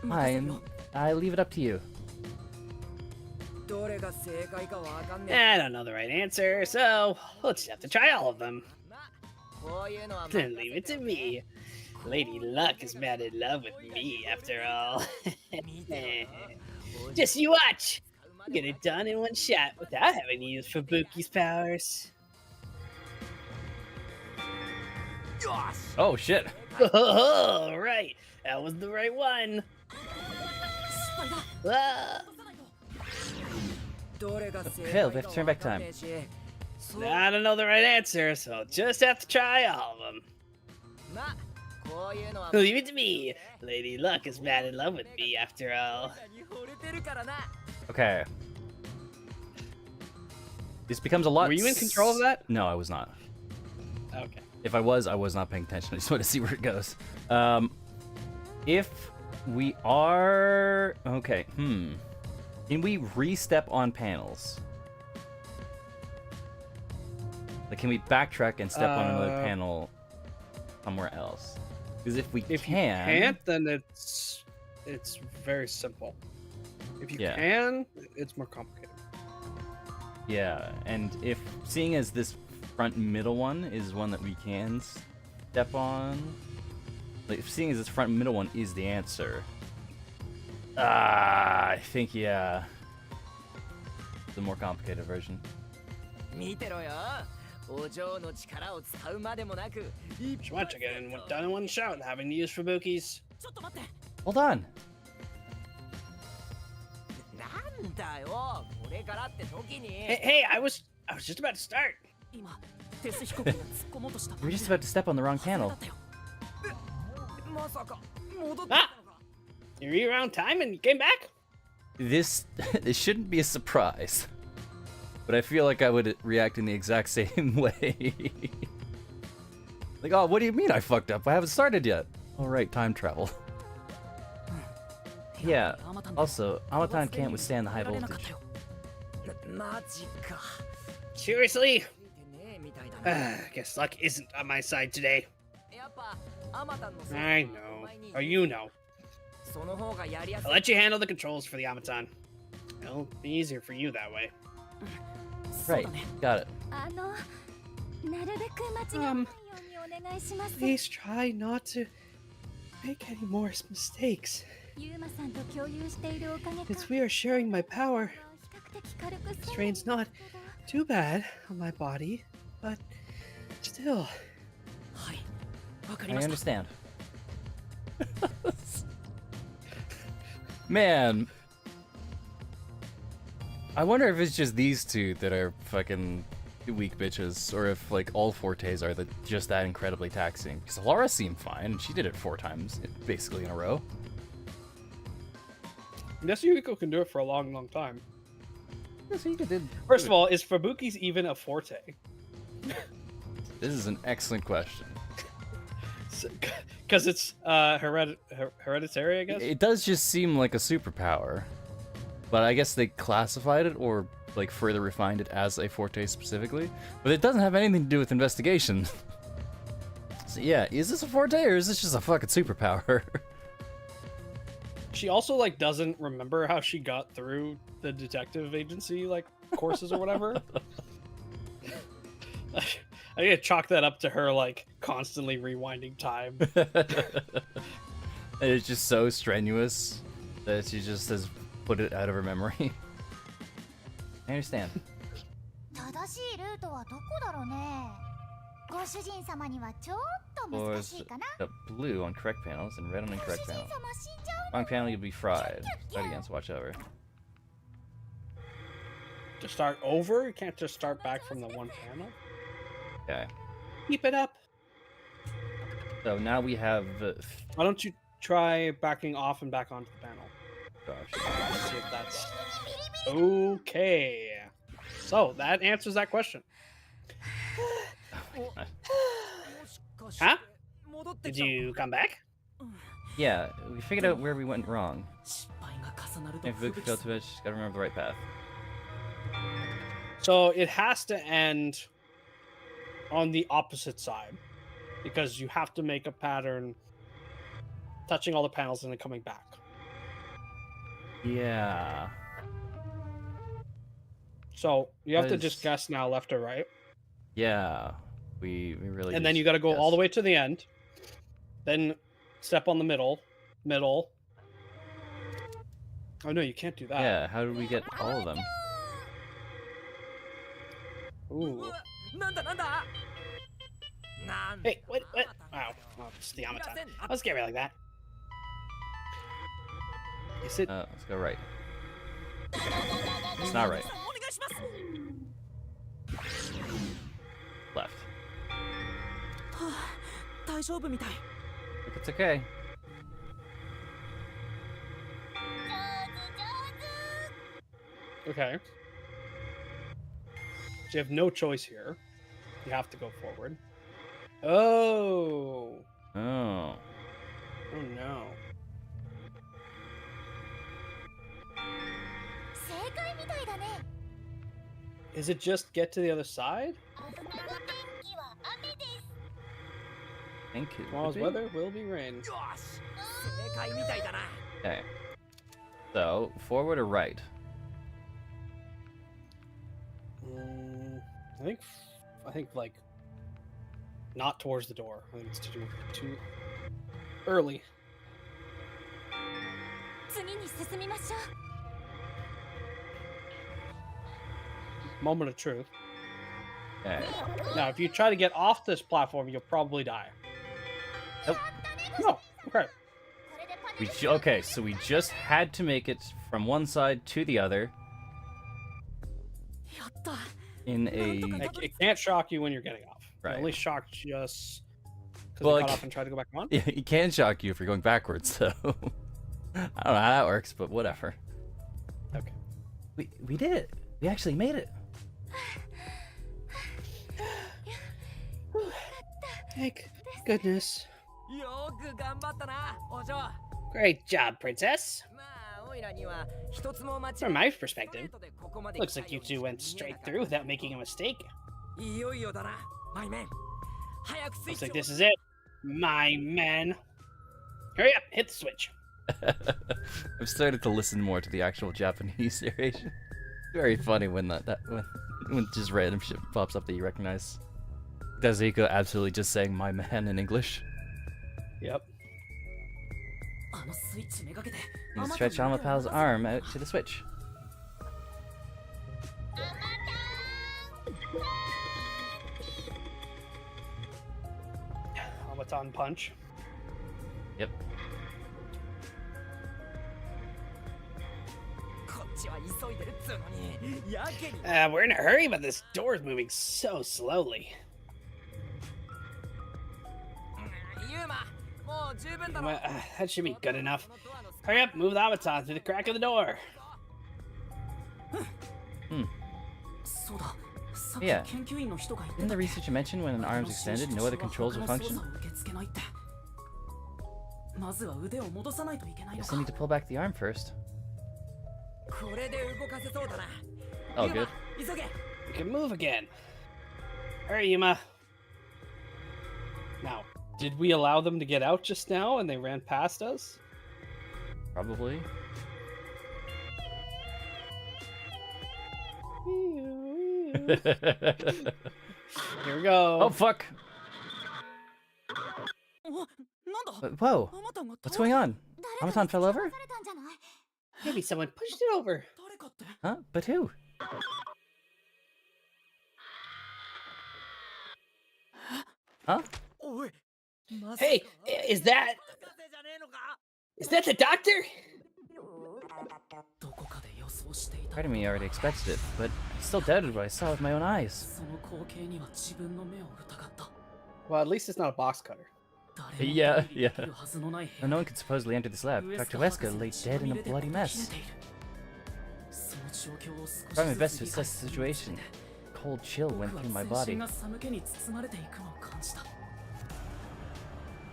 Fine, I leave it up to you. I don't know the right answer, so we'll just have to try all of them. Then leave it to me. Lady Luck is mad in love with me, after all. Just you watch. Get it done in one shot without having to use Fubuki's powers. Oh shit. Oh, right. That was the right one. Ah. Hell, we have to turn back time. I don't know the right answer, so I'll just have to try all of them. まあこういうのは Leave it to me. Lady Luck is mad in love with me after all. に惚れてるからな Okay. This becomes a lot. Were you in control of that? No, I was not. Okay. If I was not paying attention. I just want to see where it goes. If we are... Okay, Can we re-step on panels? Like, can we backtrack and step on another panel somewhere else? Because if we If you can't, then it's very simple. If you can, it's more complicated. Yeah, and if seeing as this front middle one is one that we can step on, like seeing as this front middle one is the answer, I think the more complicated version. 見てろよお嬢の力を使うまでもなく Just want to get in done in one shot, having to use Fubuki's. ちょっと待って Hold on. なんだよこれからって時に Hey, I was just about to start. 今テス飛行機が突っ込もうとした We're just about to step on the wrong panel. まさか戻ってきたのか You were around time and you came back? This shouldn't be a surprise, but I feel like I would react in the exact same way. Like, oh, what do you mean I fucked up? I haven't started yet. All right, time travel. Yeah. Also, Amatan can't withstand the high voltage. マジか Seriously? ねえみたいだね Guess luck isn't on my side today. やっぱアマタンの I know. Or you know. その方がやりやす I'll let you handle the controls for the Amatan. It'll be easier for you that way. そうだね Got it. あのなるべく間違わないようにお願いします Please try not to make any more mistakes. ユーマさんと共有しているおかげか Since we are sharing my power, 比較的軽く the strain's not too bad on my body, but still. はいわか I りました understand. Man, I wonder if it's just these two that are fucking weak bitches, or if like all Fortes are just that incredibly taxing. Because Laura seemed fine; she did it 4 times, basically in a row. Yes, Yuriko can do it for a long, long time. Yes, he did. First of all, is Fubuki's even a forte? This is an excellent question. Because it's hereditary, I guess? It does just seem like a superpower, but I guess they classified it or like further refined it as a Forte specifically. But it doesn't have anything to do with investigation. So yeah, is this a Forte or is this just a fucking superpower? She also, like, doesn't remember how she got through the detective agency, like, courses or whatever. I need to chalk that up to her, like, constantly rewinding time. And it's just so strenuous that she just has put it out of her memory. I understand. 正しいルートはどこだろうねご主人様にはちょっと Or 難 is しいかな it blue on correct panels and red on ご主 incorrect 人様 panels? 死んじゃう Wrong panel, you'll be fried. Fight against, watch over. To start over? You can't just start back from the one panel? Okay. Keep it up. So now we have Why don't you try backing off and back onto the panel? gosh. See if that's... Okay. So, that answers that question. Huh? Did you come back? Yeah, we figured out where we went wrong. 失敗が重なると If 吹 Luke 雪 failed to it, gotta remember the right path. So, it has to end on the opposite side. Because you have to make a pattern touching all the panels and then coming back. Yeah. So, you have to Because- just guess now left or right. Yeah. We really And then just you got to go all the guessed. way to the end. Then step on the middle. Oh no, you can't do that. Yeah, how did we get all of them? Ooh. なんだなんだなんだ Hey, what? Wow. Oh, it's the Amatan. Don't scare me like that. Is it? Let's go right. It's not right. お願いします Left. 大丈夫みたい。 Look, it's okay. Okay. So you have no choice here. You have to go forward. Oh. Oh. Oh no. 正解みたいだね。 Is it just get to the other side? 明日の天気は雨です。 I think it Tomorrow's would be. weather will be rain. よし。正解みたいだな。 Okay. So, forward or right? I think like not towards the door. I think it's too early. 次に進みましょう。 Moment of truth. Okay. Now, if you try to get off this platform, you'll probably die. Nope. No. Okay. Okay, so we just had to make it from one side to the other やった。 in a... It can't shock you when you're getting off. It Right. only shocked just because Well, you it got ca- off and tried to go back on. Yeah, it can shock you if you're going backwards, so... I don't know how that works, but whatever. Okay. We did it! We actually made it! Thank goodness. よく頑張ったな、お嬢。 Great job, princess. まあ、おいらには一つも間違い From my perspective, ストレートでここまで looks like you two went straight through without making a mistake. いよいよだな、マイメン。早くスイッ Looks チ like を this is it. My man. Hurry up, hit the switch. I've started to listen more to the actual Japanese narration. Very funny when when just random shit pops up that you recognize. Dazuko absolutely just saying "my man" in English. Yep. あのスイッチめがけて You stretch Amapal's arm out to the switch. Automaton punch. Yep. こっちは急いでるっつうのにやけに We're in a hurry, but this door is moving so slowly. ユーマもう十分だろ Well, that should be good enough. Hurry up, move the automaton through the crack of the door. そうださっき Yeah. 研究員の人が言って Didn't た the researcher mention when an arm's extended, no other controls will function? 受け付けないってまずは腕を戻さないといけないの Guess か I need to pull back the arm first. これで動かせそうだな Oh, ユーマ good. 急げ We can move again. Hurry, Yuma. Now, did we allow them to get out just now and they ran past us? Probably. Here we go. Oh, fuck! おなんだ Whoa! あまたが What's going on? 誰か Amazon に fell 突き over? 飛ばされたんじゃない？ Maybe someone pushed it over. 誰かって Huh? But who? Huh? おいまさか Hey, is that 博士じゃねえのか is that the doctor? どこかで予想していた Part of me already expected it, but I still doubted what I saw with my own eyes. その光景には自分の目を疑った Well, at least it's not a box cutter. 誰も Yeah, 出入りでき yeah. るはずのない部 Now, 屋 no one could supposedly enter this lab. ウエス Dr. カ博 Wesker 士の lay 血 dead ま in み a れで bloody こき mess. れているその状況を少し Try my ず best つ to 理解 assess す the るに situation. つれて Cold chill 僕 went は through my 全身 body. が寒気に包まれていくのを感じた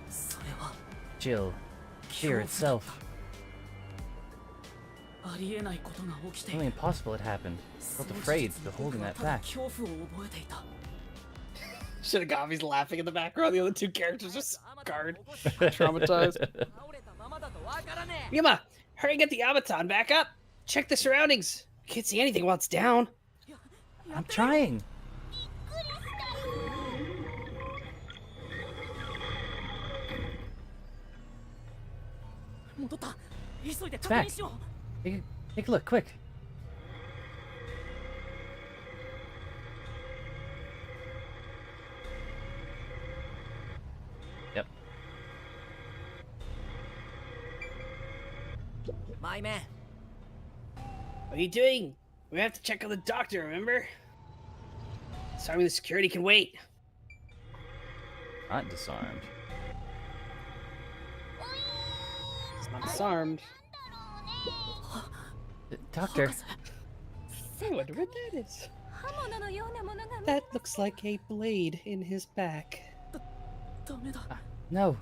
それは Chill. 恐 Fear 怖だ itself. ありえないことが起きてい Something る impossible had happened. I そ felt の事 afraid 実に beholding 僕は that ただ fact. 恐怖を覚えていた Should have got me laughing in the background. The other two characters just scarred, traumatized. 倒れたままだとわからねえ Yuma, hurry and get the automaton back up. Check the surroundings. I can't see anything while it's down. I'm trying. 戻った急いで確認しよう Take a look, quick. Yep. マイメン What are you doing? We have to check on the doctor, remember? Sorry, the security can wait. Not disarmed. It's not disarmed. Doctor. I wonder what that is. That looks like a blade in his back. No.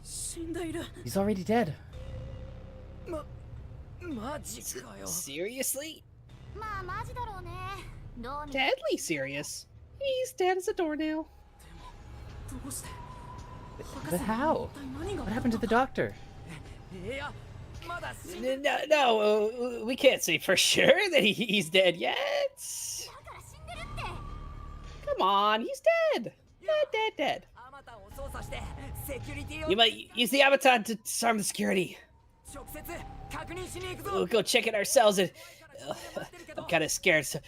He's already dead. マジかよ。 Seriously? まあマジだろうね。どうに Deadly serious. He's dead as a doornail. どうして But how? What happened to the doctor? いや、まだ死ん No, we can't say for sure that he's dead yet. だから死んでるって。 Come on, he's dead. Dead. あまたを操作してセキュリティを You might use the avatar to disarm the security. 直接確認しに行くぞ。 We'll go check it ourselves. And I'm kind of scared, so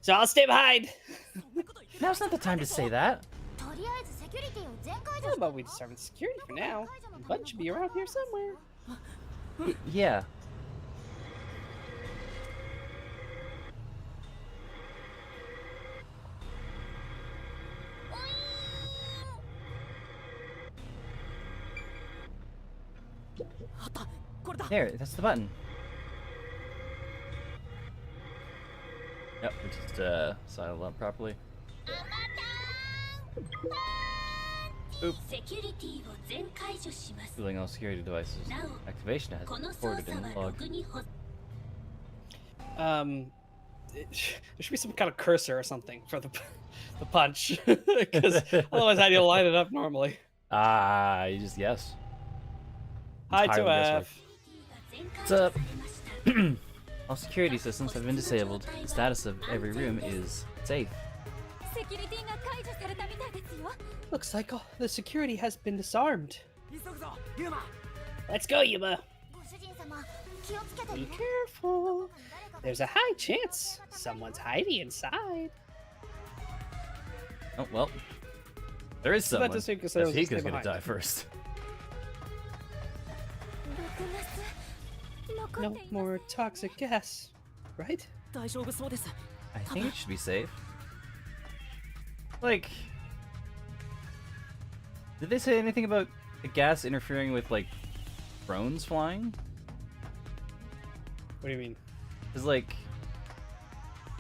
I'll stay behind. Now's not the time to say that. とりあえずセキュリティを全解除 How した about we disarm the security for now? The button should be around here somewhere. Yeah. There, that's the button. Yep, we just silent up properly. Oop. セキュリティを全解除します。 Cooling all security devices. Activation has この been 操 recorded 作 in は the ロ log. グに保 There should be some kind of cursor or something for the punch, because otherwise how do you line it up normally? Ah, you just guess. Hi to Entirely F. guesswork. What's up? All security systems have been disabled. The status of every room is safe. セキュリティが解除されたみたいですよ。 Looks like the security has been disarmed. 急ぐぞ、ユーマ。 Let's go, Yuma. ご主人様、気をつけて Be ね。 careful. There's a high chance someone's hiding inside. Oh, well. There is About someone. to say, 'cause I Yes, was he's gonna gonna stay die behind. first. 残 No っています more toxic gas, right? 大丈夫そうです。 I think it should be safe. Like, did they say anything about the gas interfering with, like, drones flying? What do you mean? Because, like,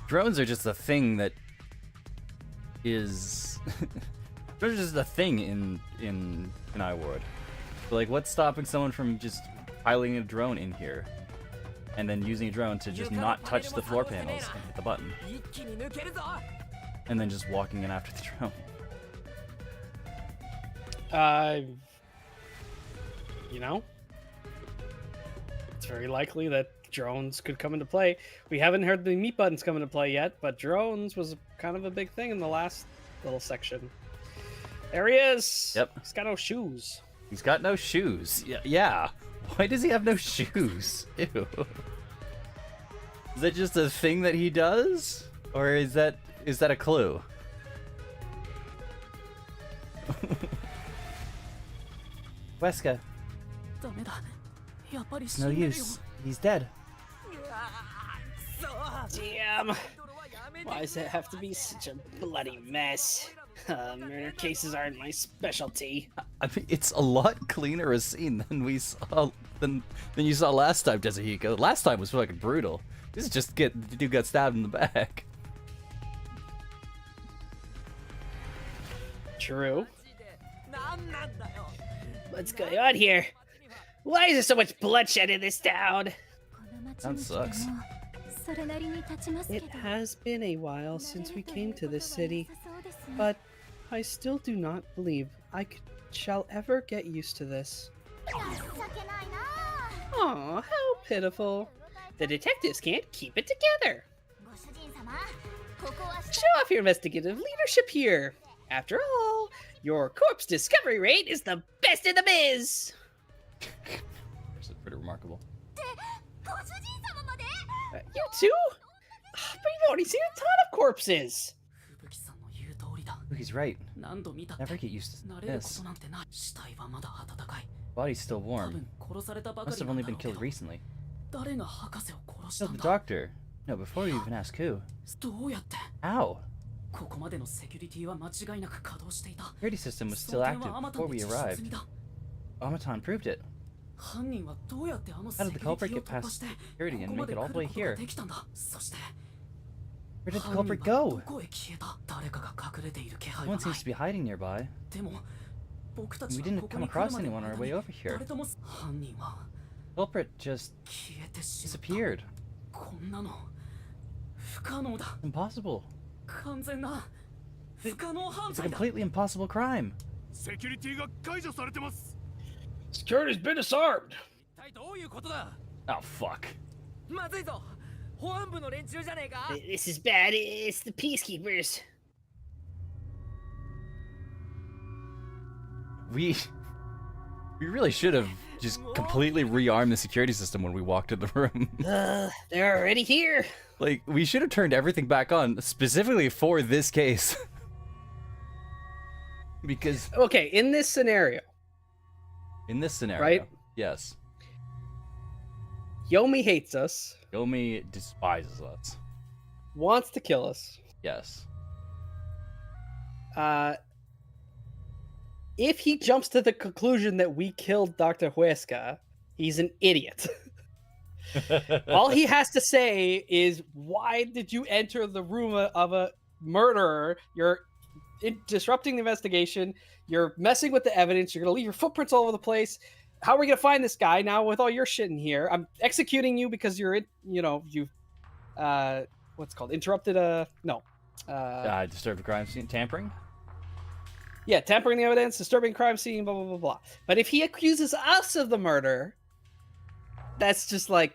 drones are just a thing that is... drones are just a thing in Kanai Ward. But, like, what's stopping someone from just piloting a drone in here? And then using a drone to just not touch the floor panels and hit the button. 一気に抜けるぞ。 And then just walking in after the drone. You know, it's very likely that drones could come into play. We haven't heard the meat buttons come into play yet, but drones was kind of a big thing in the last little section. There he is. Yep. He's got no shoes. He's got no shoes. Yeah. Why does he have no shoes? Ew. Is that just a thing that he does? Or is that a clue? Wesker, ダメだ。やっぱり it's 死 no んでるよ。 use. He's dead. うわーくそー。 Damn. 泥はやめて Why does it have to be such a bloody mess? Murder cases aren't my specialty. I mean, it's a lot cleaner a scene than we saw than you saw last time, Tezuhiko. Last time was fucking brutal. This is just the dude got stabbed in the back. True. なんなんだよ。 What's going on here? Why is there so much bloodshed in this town? この町 That に来て sucks. もそれなりに経ちますけ It ど has been a while since we came to this city, 慣れると良さそうですね but I still do not believe I shall ever get used to this. 情けないな Aw, how pitiful. The detectives can't keep it together. ご主人様ここは Show off your investigative leadership here. After all, your corpse discovery rate is the best in the biz. It's pretty remarkable. ご主人様まで You too? Ah, but you've already seen a ton of corpses. 吹雪さんの言う通りだ。 He's right. 何度見たって Never get used to 慣れるこ this. となんてない。死体はまだ温かい。 Body's still 多 warm. 分殺されたばか Must り have なん only だ been ろうけ killed ど recently. 誰が博士を殺し No, たん the だ doctor. No, before we even ask who. どうやって How? Security system was still active before we arrived. Automaton proved it. How did the culprit get past security and make it all the way here? Where did the culprit go? Someone seems to be hiding nearby. We didn't come across anyone on our way over here. The culprit just disappeared. Impossible. It's a completely impossible crime. Security's been disarmed. Oh, fuck. This is bad. It's the peacekeepers. We really should have just completely rearmed the security system when we walked in the room. They're already here. Like, we should have turned everything back on specifically for this case. Because Okay, in this scenario, right? Yes. Yomi hates us, Yomi despises us. wants to kill us. Yes. If he jumps to the conclusion that we killed Dr. Huesca, he's an idiot. All he has to say is, why did you enter the room of a murderer? You're disrupting the investigation. You're messing with the evidence. You're going to leave your footprints all over the place. How are we going to find this guy now with all your shit in here? I'm executing you because you're, you've, what's it called? Interrupted disturbed a crime scene. Tampering? Yeah, tampering the evidence, disturbing crime scene, blah, blah, blah, blah. But if he accuses us of the murder, that's just like,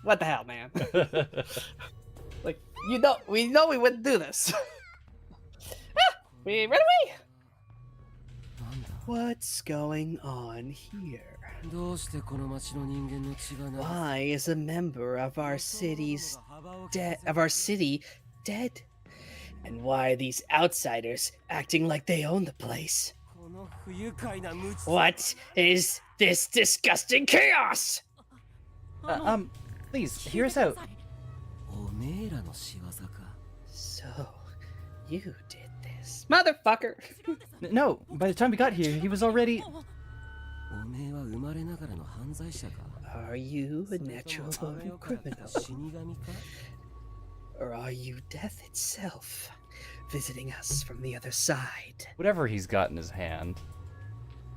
what the hell, man? Like, we know we wouldn't do this. We ran away. What's going on here? Why is a member of our city dead? And why are these outsiders acting like they own the place? What is this disgusting chaos? Please, hear us out. So, you did this. Motherfucker! No, by the time we got here, he was already... Are you a natural born criminal? Or are you death itself, visiting us from the other side? Whatever he's got in his hand,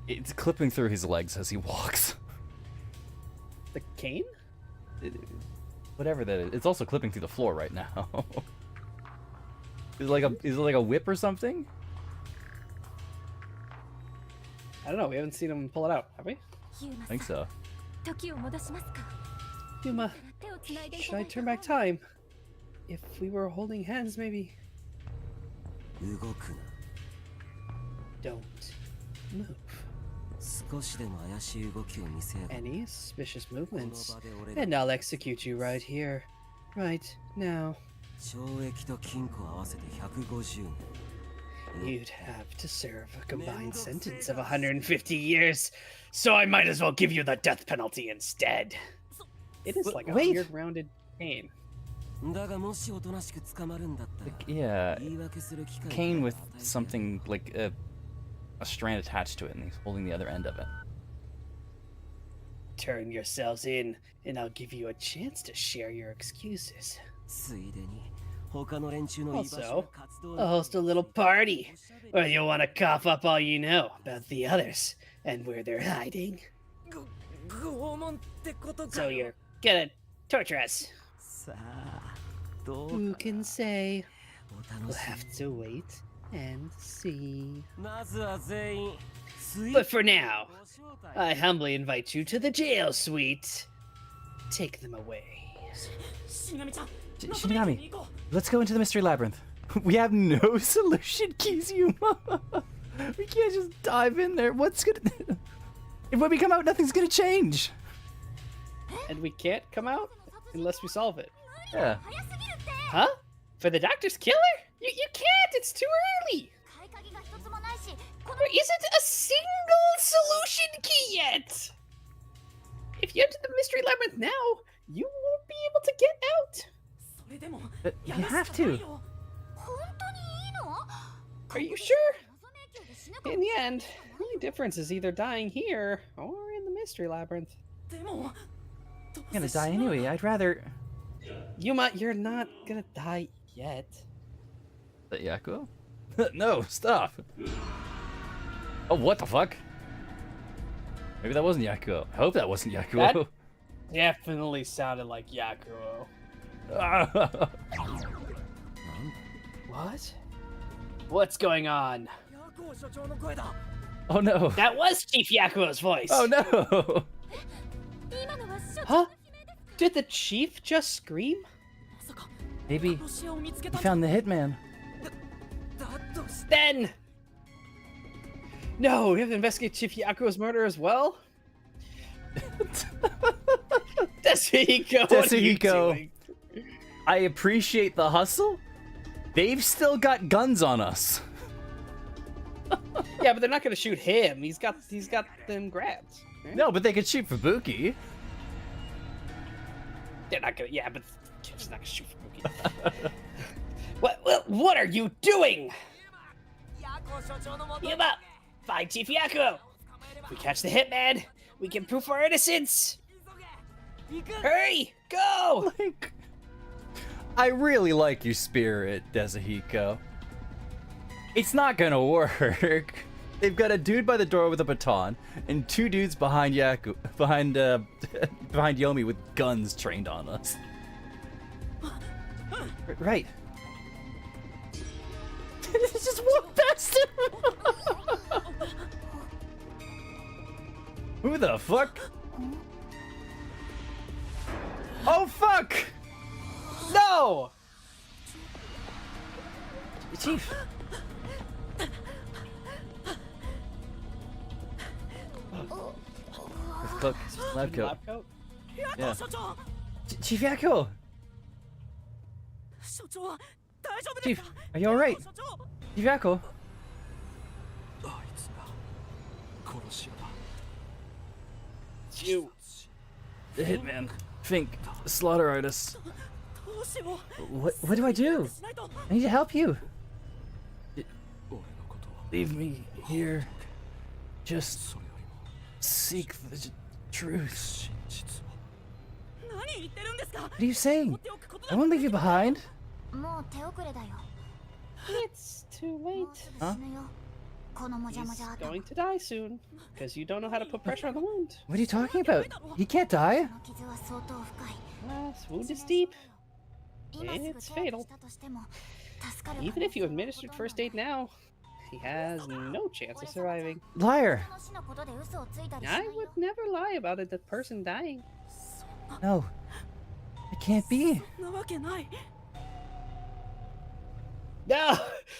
it's clipping through his legs as he walks. The cane? Whatever that is. It's also clipping through the floor right now. Is it like a whip or something? I don't know. We haven't seen him pull it out, have we? I think so. Yuma, should I turn back time? If we were holding hands, maybe. Don't move. Any suspicious movements, and I'll execute you right here, right now. You'd have to serve a combined sentence of 150 years, so I might as well give you the death penalty instead. It is like a weird rounded cane. Yeah, cane with something like a strand attached to it, and he's holding the other end of it. Turn yourselves in, and I'll give you a chance to share your excuses. Also, I'll host a little party, where you'll want to cough up all you know about the others, and where they're hiding. So you're gonna torture us? Who can say? We'll have to wait and see. But for now, I humbly invite you to the jail suite. Take them away. Shinigami, let's go into the mystery labyrinth. We have no solution keys, Yuma. We can't just dive in there. What's gonna... If when we come out, nothing's gonna change. And we can't come out unless we solve it. Yeah. Huh? For the doctor's killer? You can't! It's too early! There isn't a single solution key yet! If you enter the mystery labyrinth now, you won't be able to get out! But you have to. Are you sure? In the end, the only difference is either dying here or in the mystery labyrinth. でも I'm gonna die anyway. I'd rather. Yuma, you're not gonna die yet. Is that Yakuo? No, stop. Oh, what the fuck? Maybe that wasn't Yakuo. I hope that wasn't Yakuo. That definitely sounded like Yakuo. What? What's going on? ヤコウ所長の声だ Oh no. That was Chief Yakuo's voice. Oh no. Huh? Did the chief just scream? まさか Maybe 殺し屋を見つけ he たんじゃ found the hitman. だとして Then! No, we have to investigate Chief Yakuo's murder as well? Tetsuhiko, what are you Tetsuhiko. doing? I appreciate the hustle. They've still got guns on us. Yeah, but they're not gonna shoot him. He's got them grabbed. Right? No, but they could shoot Fubuki. They're not gonna. Yeah, but Chief's not gonna shoot for Mookie. What are you doing? ヤコウ所長のもと Give up! Find Chief Yakuo! If we catch the hitman, we can prove our innocence! 行く Hurry! Go! Like, I really like your spirit, Tetsuhiko. It's not gonna work. They've got a dude by the door with a baton, and two dudes behind behind Yomi with guns trained on us. Right. Just walk past him. Who the fuck? Oh fuck! No! Chief. Look, lab coat. Lab coat? ヤコ Yeah. ウ所長 Chief Yakuo! 所長は大丈夫です Chief, か are you alright? 所長 Chief Yakuo? あいつが殺し屋だ You. The hitman. Fink. The slaughter artist. どうしよう What do I do? しないと I need to help you. 俺のことは Leave me here. Just それよりも seek the truth. 真実を何言ってるんですか What are you saying? 放っておくこと I だ won't leave you behind. もう手遅れだよ It's too も late. うすぐ死ぬよこのもじゃも He's じゃ頭 going to die soon. Because you don't know how to put pressure on the wound. What are you talking about? He can't die. この傷は相当深い This wound is deep. 今すぐ It's 手 fatal. 当てしたとしても助かる Even if you administered first aid now, he has no chance of surviving. Liar. 人の死のことで嘘をついたりし I ないよ would never lie about the person dying. No. It can't be. そんなわけない No!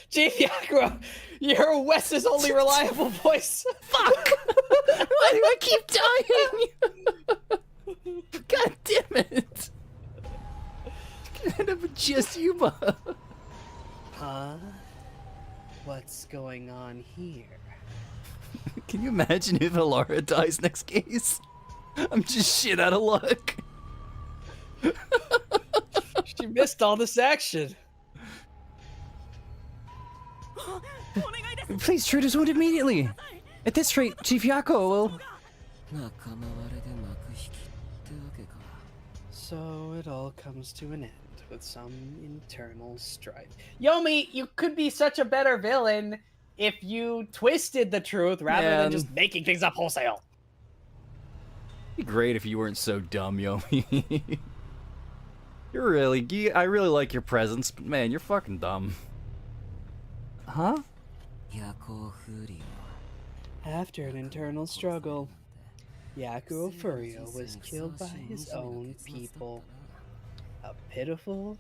Chief Yakuo! You're Wes's only reliable voice! Fuck! Why do I keep dying? God damn it! Kind of just Yuma. Huh? What's going on here? Can you imagine if Alara dies next case? I'm just shit out of luck. She missed all this action. お願いです Please treat his wound immediately. At this rate, Chief Yakuo will. 仲間割れで幕引きってわけか So it all comes to an end with some internal strife. Yomi, you could be such a better villain if you twisted the truth rather Man. than just making things up wholesale. It'd be great if you weren't so dumb, Yomi. I really like your presence, but man, you're fucking dumb. Huh? 夜行風鈴 After an internal struggle, Yakuo Furio was killed by his own people. A pitiful,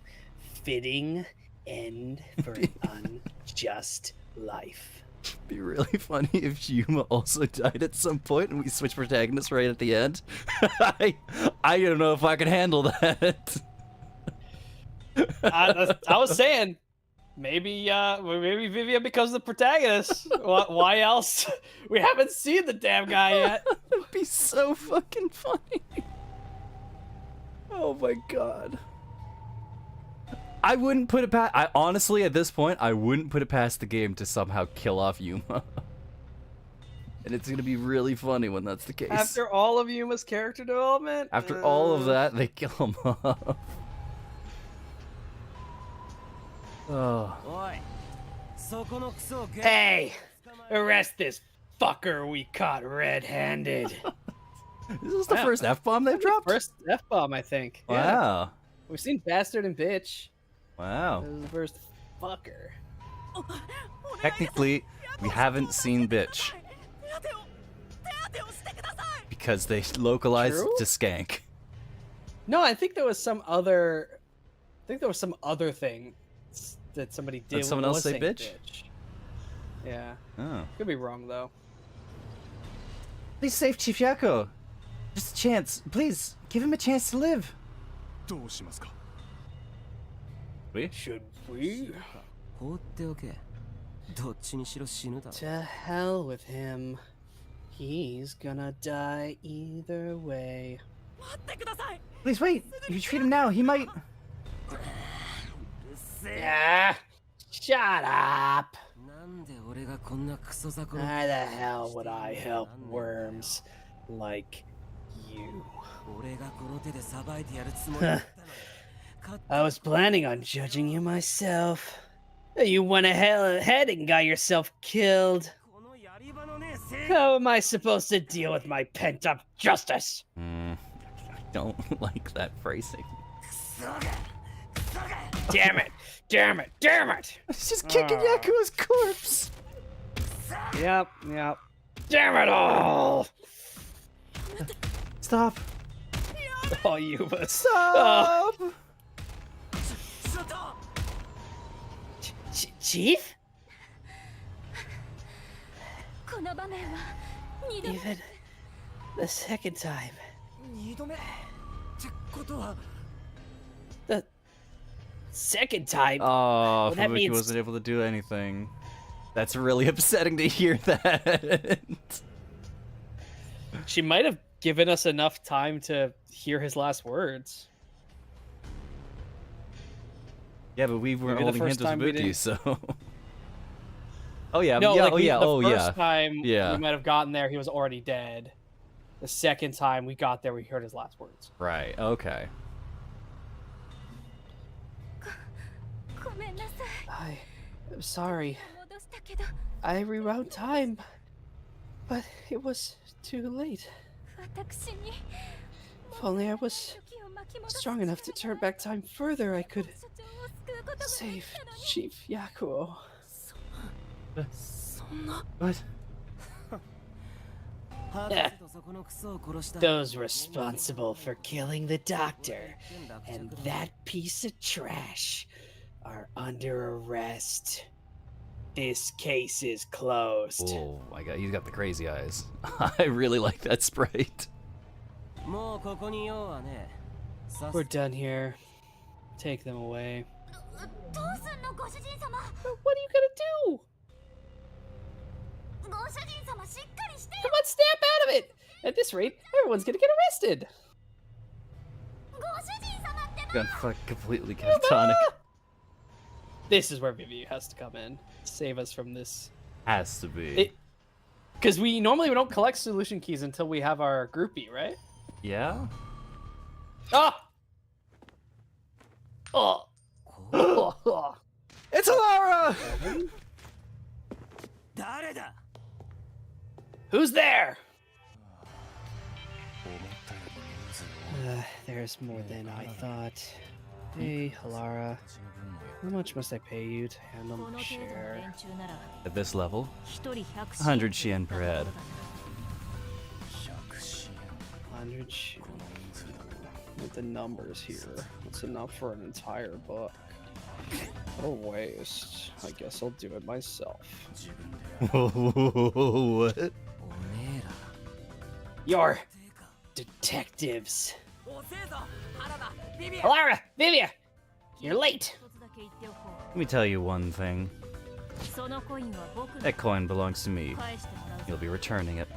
fitting end for an unjust life. It'd be really funny if Yuma also died at some point and we switch protagonists right at the end. I don't know if I can handle that. I was saying, maybe Vivian becomes the protagonist. Why else? We haven't seen the damn guy yet. That'd be so fucking funny. Oh my god. I wouldn't put it past. I honestly, at this point, I wouldn't put it past the game to somehow kill off Yuma. And it's gonna be really funny when that's the case. After all of Yuma's character development? After all of that, they kill him off. Oh. おいそこのクソを Hey, arrest this fucker we caught red-handed. Is this the Wow. first F-bomb they've dropped? First F-bomb, I think. Yeah. Wow. We've seen bastard and bitch. Wow. This is the first fucker. Technically, we haven't seen bitch. Because they localized True? to skank. No, I think there was some other. I think there was some other thing that somebody did. Did someone else was say saying bitch? Yeah, Oh. could be wrong though. Please save Chief Yako. Just a chance. Please, give him a chance to live. どうしますか We? Should we? 放っておけどっちにしろ死ぬだろ To hell with him. He's gonna die either way. Please wait. You treat him now. He might. Ah, shut up. なんで俺がこんなクソ雑魚 Why the hell would I help worms like you? 俺がこの手でさばいてやるつもりだったのに I was planning on judging you myself. You went ahead and got yourself killed. このやり場のねえせい How am I supposed to deal with my pent-up justice? I don't like that phrasing. クソがクソが Damn it! Damn it! Damn it! It's just kicking Yaku's corpse. Yep, yep. Damn it all! Stop. Oh, you was. Stop. Chief? この場面は二度 Even the second time. 二度目ってことは The second time? Oh, that Fubuki means- wasn't able to do anything. That's really upsetting to hear that. She might have given us enough time to hear his last words. Yeah, but we weren't Maybe the holding hands first with time we Fubuki, didn't- so. Oh yeah, No, yeah, like oh we, yeah, the oh first yeah. time Yeah. we might have gotten there, he was already dead. The second time we got there, we heard his last words. Right. Okay. ごめんなさい I'm sorry. 戻したけど I rewound time, but it was too late. 私に If only I was 時を巻き戻す strong enough to turn back time further, I could 所長を救うことがで save きたのに Chief Yakuo. そんな What? 博士とそこのクソを殺した Those responsible for killing the doctor and that piece of trash are under arrest. This case is closed. Oh my god, he's got the crazy eyes. I really like that sprite. もうここにいようはねさっ We're done here. Take them away. どうすんのご主人様 What are you gonna do? ご主人様しっかりして Come on, snap out of it! At this rate, everyone's gonna get arrested. ご主人様ってば Gone fuck completely catatonic. This is where Vivi has to come in. Save us from this. Has to be. Because we don't collect solution keys until we have our groupie, right? Yeah? Ah! Oh! It's Alara! 誰だ Who's there? 思ったより人数多い There's more than I thought. Hey, Halara. How much must I pay you to handle この my 程度の share? 連中なら At this level, 一人100 100 yen per head. 100支援 100 sh- この人数だ With the numbers here. It's enough for an entire book. What a waste. I guess I'll do it myself. 自分で What? おめえら Your てか detectives. 遅えぞ原田ビビア Halara! Vivia! You're late! 一つだけ言っておこ Let me tell you one thing. うそのコインは僕が That coin belongs to me. 返してもらうぞ You'll be returning it.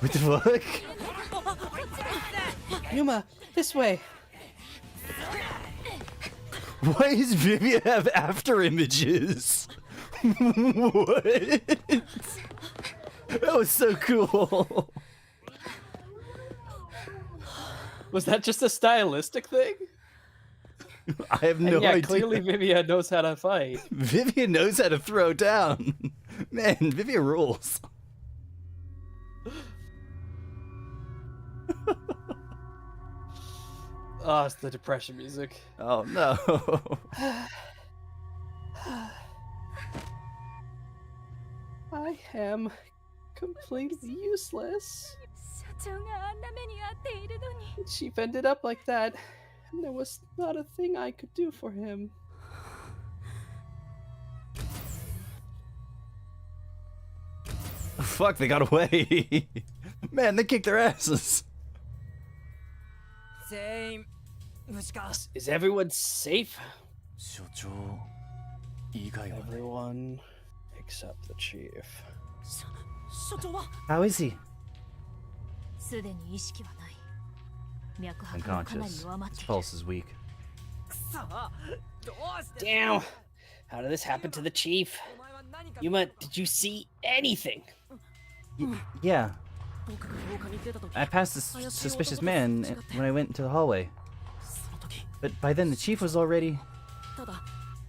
What the fuck? Yuma, this way. Why does Vivian have after images? What? That was so cool. Was that just a stylistic thing? I have no And yeah, idea. clearly Vivian knows how to fight. Vivian knows how to throw down. Man, Vivian rules. Oh, it's the depression music. Oh no. I am completely useless. 社長があんな目に遭っているのに Chief ended up like that, and there was not a thing I could do for him. Fuck, they got away. Man, they kicked their asses. 全員無事か Is everyone safe? 所長以外はね Everyone except the chief. 所長は How is he? すでに意識はない脈拍がかなり Unconscious. 弱まって His いる pulse is weak. くそどうして Damn! How did this happen to the chief? お前は何か Yuma, did you see anything? Yeah, 僕が廊下に出た時 I passed this suspicious man when I went into the hallway. その時 But by then the chief was already... ただ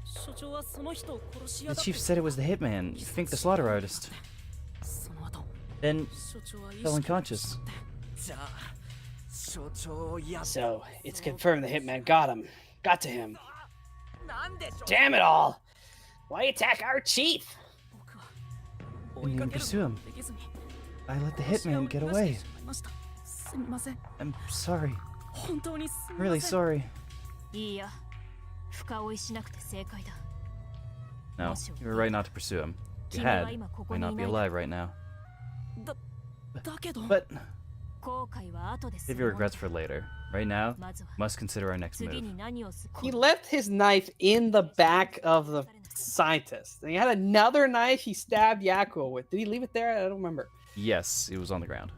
所長はその人を殺し The 屋だって chief said it was the hitman, Fink the slaughter artist. その後 Then 所長は意 fell 識を unconscious. 失ってじゃあ所長をやっ So, it's confirmed the hitman got him. Got to him. なんでしょ Damn it all! Why attack our chief? 僕は I didn't even pursue him. できずに I let the hitman get 殺し屋を away. 出してしまいましたすみません I'm sorry. 本当にすみま Really せん sorry. いいや深追いしなくて正解だ No, you were right not to pursue him. If you had, might not be alive right now. だけど But 後悔は後です save your regrets for later. Right now, まずは must consider our next 次 move. に何をする He left his knife in the back of the scientist. And he had another knife he stabbed Yakuo with. Did he leave it there? I don't remember. Yes, it was on the ground.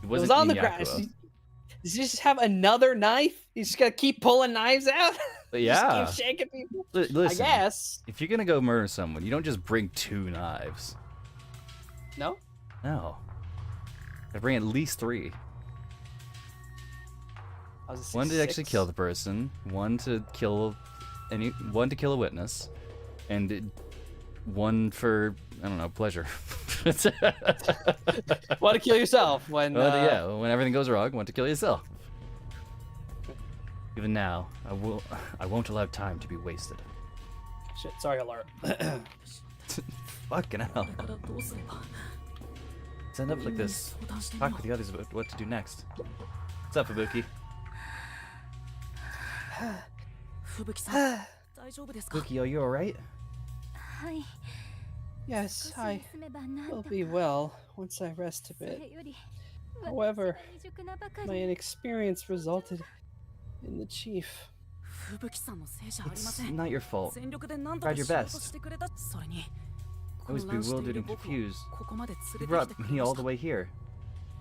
It It was wasn't on the in ground. Yakuo. Does he just have another knife? He's just gonna keep pulling knives out? But Just yeah, keep shaking people? listen. I guess. If you're gonna go murder someone, you don't just bring 2 knives. No? No. I bring at least 3. I was gonna say One to actually 6. kill the person, one to kill one to kill a witness, and one for, I don't know, pleasure. Want to kill yourself when Yeah, when everything goes wrong, want to kill yourself. Even now, I won't allow time to be wasted. Shit, sorry, alert. Fucking hell. これからどうすれば Let's end up like this. 相談してみよ Talk with the others about what to do next. What's up, Ibuki? 吹雪さん大丈夫ですか Ibuki, are you alright? はい Yes, 少 I し休めばなん will と be か well once I rest a そ bit. れより However, 私が未熟なばか My り inexperience resulted in the chief. 吹雪さんのせいじゃありま It's せん not your fault. 全力で何と Tried か your しよう best. としてくれたそれに I was 混乱してい bewildered る and 僕を confused. ここまで You 連れて brought きてくれ me ま all し the た way here.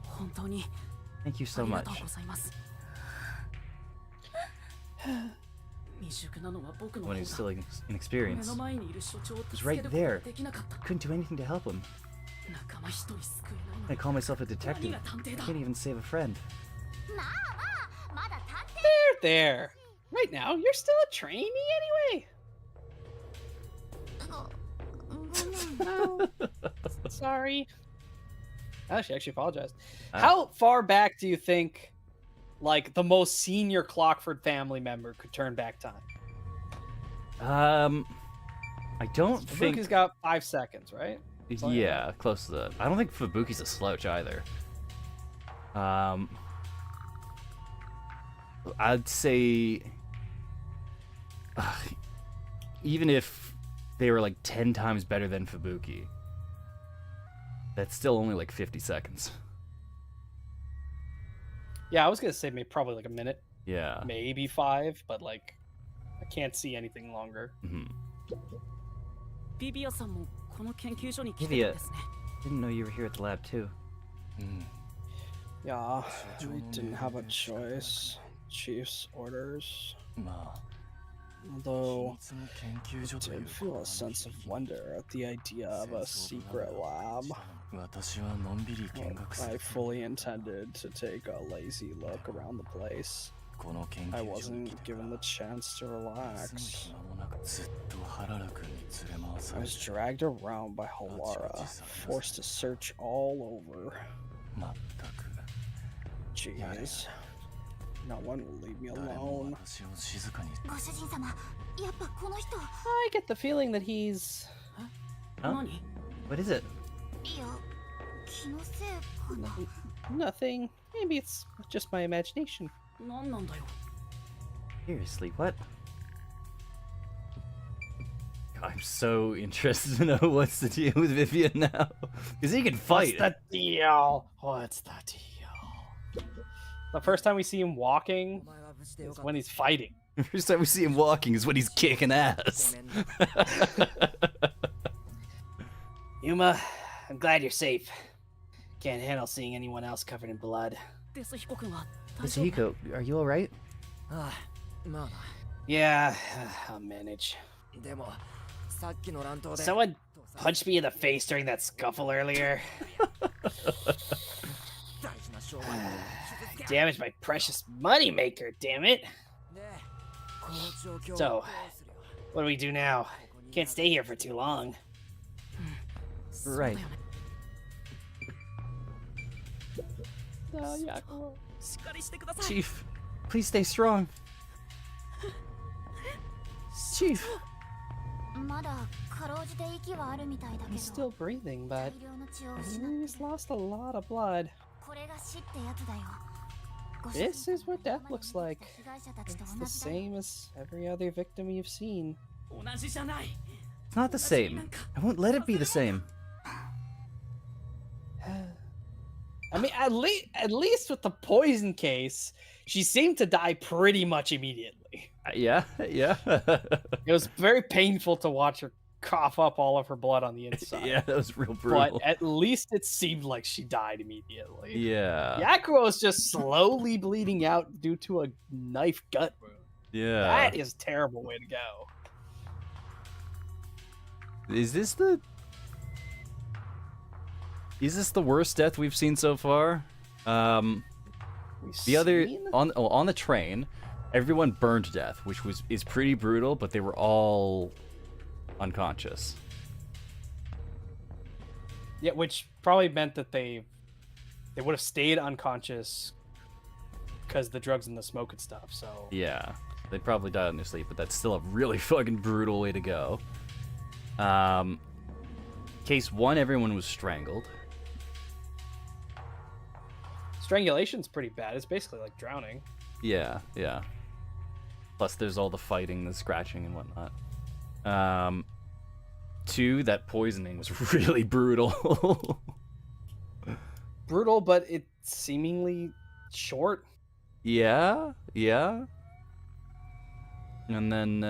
本当に Thank you あ so りが much. とうございます未熟なのは僕の方 When だ he was still 目 inexperienced, の前にいる所長を was 助け right ることが there. できなかった Couldn't do anything to help him. 仲間一人救えないの I に call myself a 何 detective. が探偵だ Can't even save a friend. まあまあまだ探偵 There. Right now, you're still a trainee anyway. ごめん Sorry. Oh, she actually apologized. Ah. How far back do you think, like, the most senior Clockford family member could turn back time? I don't Fubuki's think. got 5 seconds, right? something like Yeah, close to that. I don't think Fubuki's a slouch either. I'd say even if they were like 10 times better than Fubuki, that's still only like 50 seconds. Yeah, I was gonna say maybe probably like a minute, Yeah. maybe 5, but like, I can't see anything longer. hmm ビビアさんもこの研究所に来てたんですね Didn't know you were here at the lab too. Yeah, we didn't have a choice. Chief's orders. まあ Although 秘密の研究 I 所という did feel a sense of wonder at the idea of a secret lab. 私はのんびり見学す I る fully intended to take a lazy look around the place. この研 I 究所 wasn't given the chance to 休む relax. 暇もなくずっとハララ君に連れ回さ I れ was て dragged around by Halara, forced to search all over. まったく Jeez. No one will leave me 誰も alone. 私を静かにご主人様、やっぱこの人。 I get the feeling that he's... Huh? What is it? いや、気のせいかな。 Nothing. Maybe it's just my imagination. 何なんだよ。 Seriously, what? I'm so interested to know what's the deal with Vivian now. Because he can fight. What's the deal? What's the deal? The first time we see him walking お前は無事でよ is かっ when he's fighting. First time we see him walking is when he's kicking た ass. ごめんな Yuma, I'm glad you're safe. Can't handle seeing anyone else covered in blood. デスヒコ君は大丈夫 Hiko, are you alright? ああまあな Yeah, I'll manage. でもさっきの乱闘で Someone punched me in the face during that scuffle earlier. 大事な商売を傷つけ Damaged my precious moneymaker, damn it. でこの状況を So どうするよ what do we do now? Can't stay here for too long. Right. そうだよね Yakuo. しっかりしてください Chief, please stay strong. Chief. まだかろうじて息はあるみたいだけ He's ど、 still breathing, but 大量の血を失っ he's てる。 lost a lot of blood. これが死ってやつだよ。ご主人 This is what death looks like. 被害者たちと It's 同 the じだよ。 same as every other victim you've seen. 同じじゃない It's not the same. I won't let it be the same. I mean, at least with the poison case, she seemed to die pretty much immediately. Yeah, yeah. It was very painful to watch her cough up all of her blood on the inside. Yeah, that was real But brutal. at least it seemed like she died immediately. Yeah. Yakuo is just slowly bleeding out due to a knife gut wound. Yeah. That is a terrible way to go. Is this the worst death we've seen so far? The other on the train, everyone burned to death, which is pretty brutal, but they were all unconscious. Yeah, which probably meant that they would have stayed unconscious because the drugs and the smoke and stuff. So Yeah, they'd probably died in their sleep, but that's still a really fucking brutal way to go. Case 1, everyone was strangled. strangulation's pretty bad. It's basically like drowning. Yeah, yeah. Plus there's all the fighting, the scratching and whatnot. 2, that poisoning was really brutal. Brutal, but it's seemingly short. Yeah, yeah. And then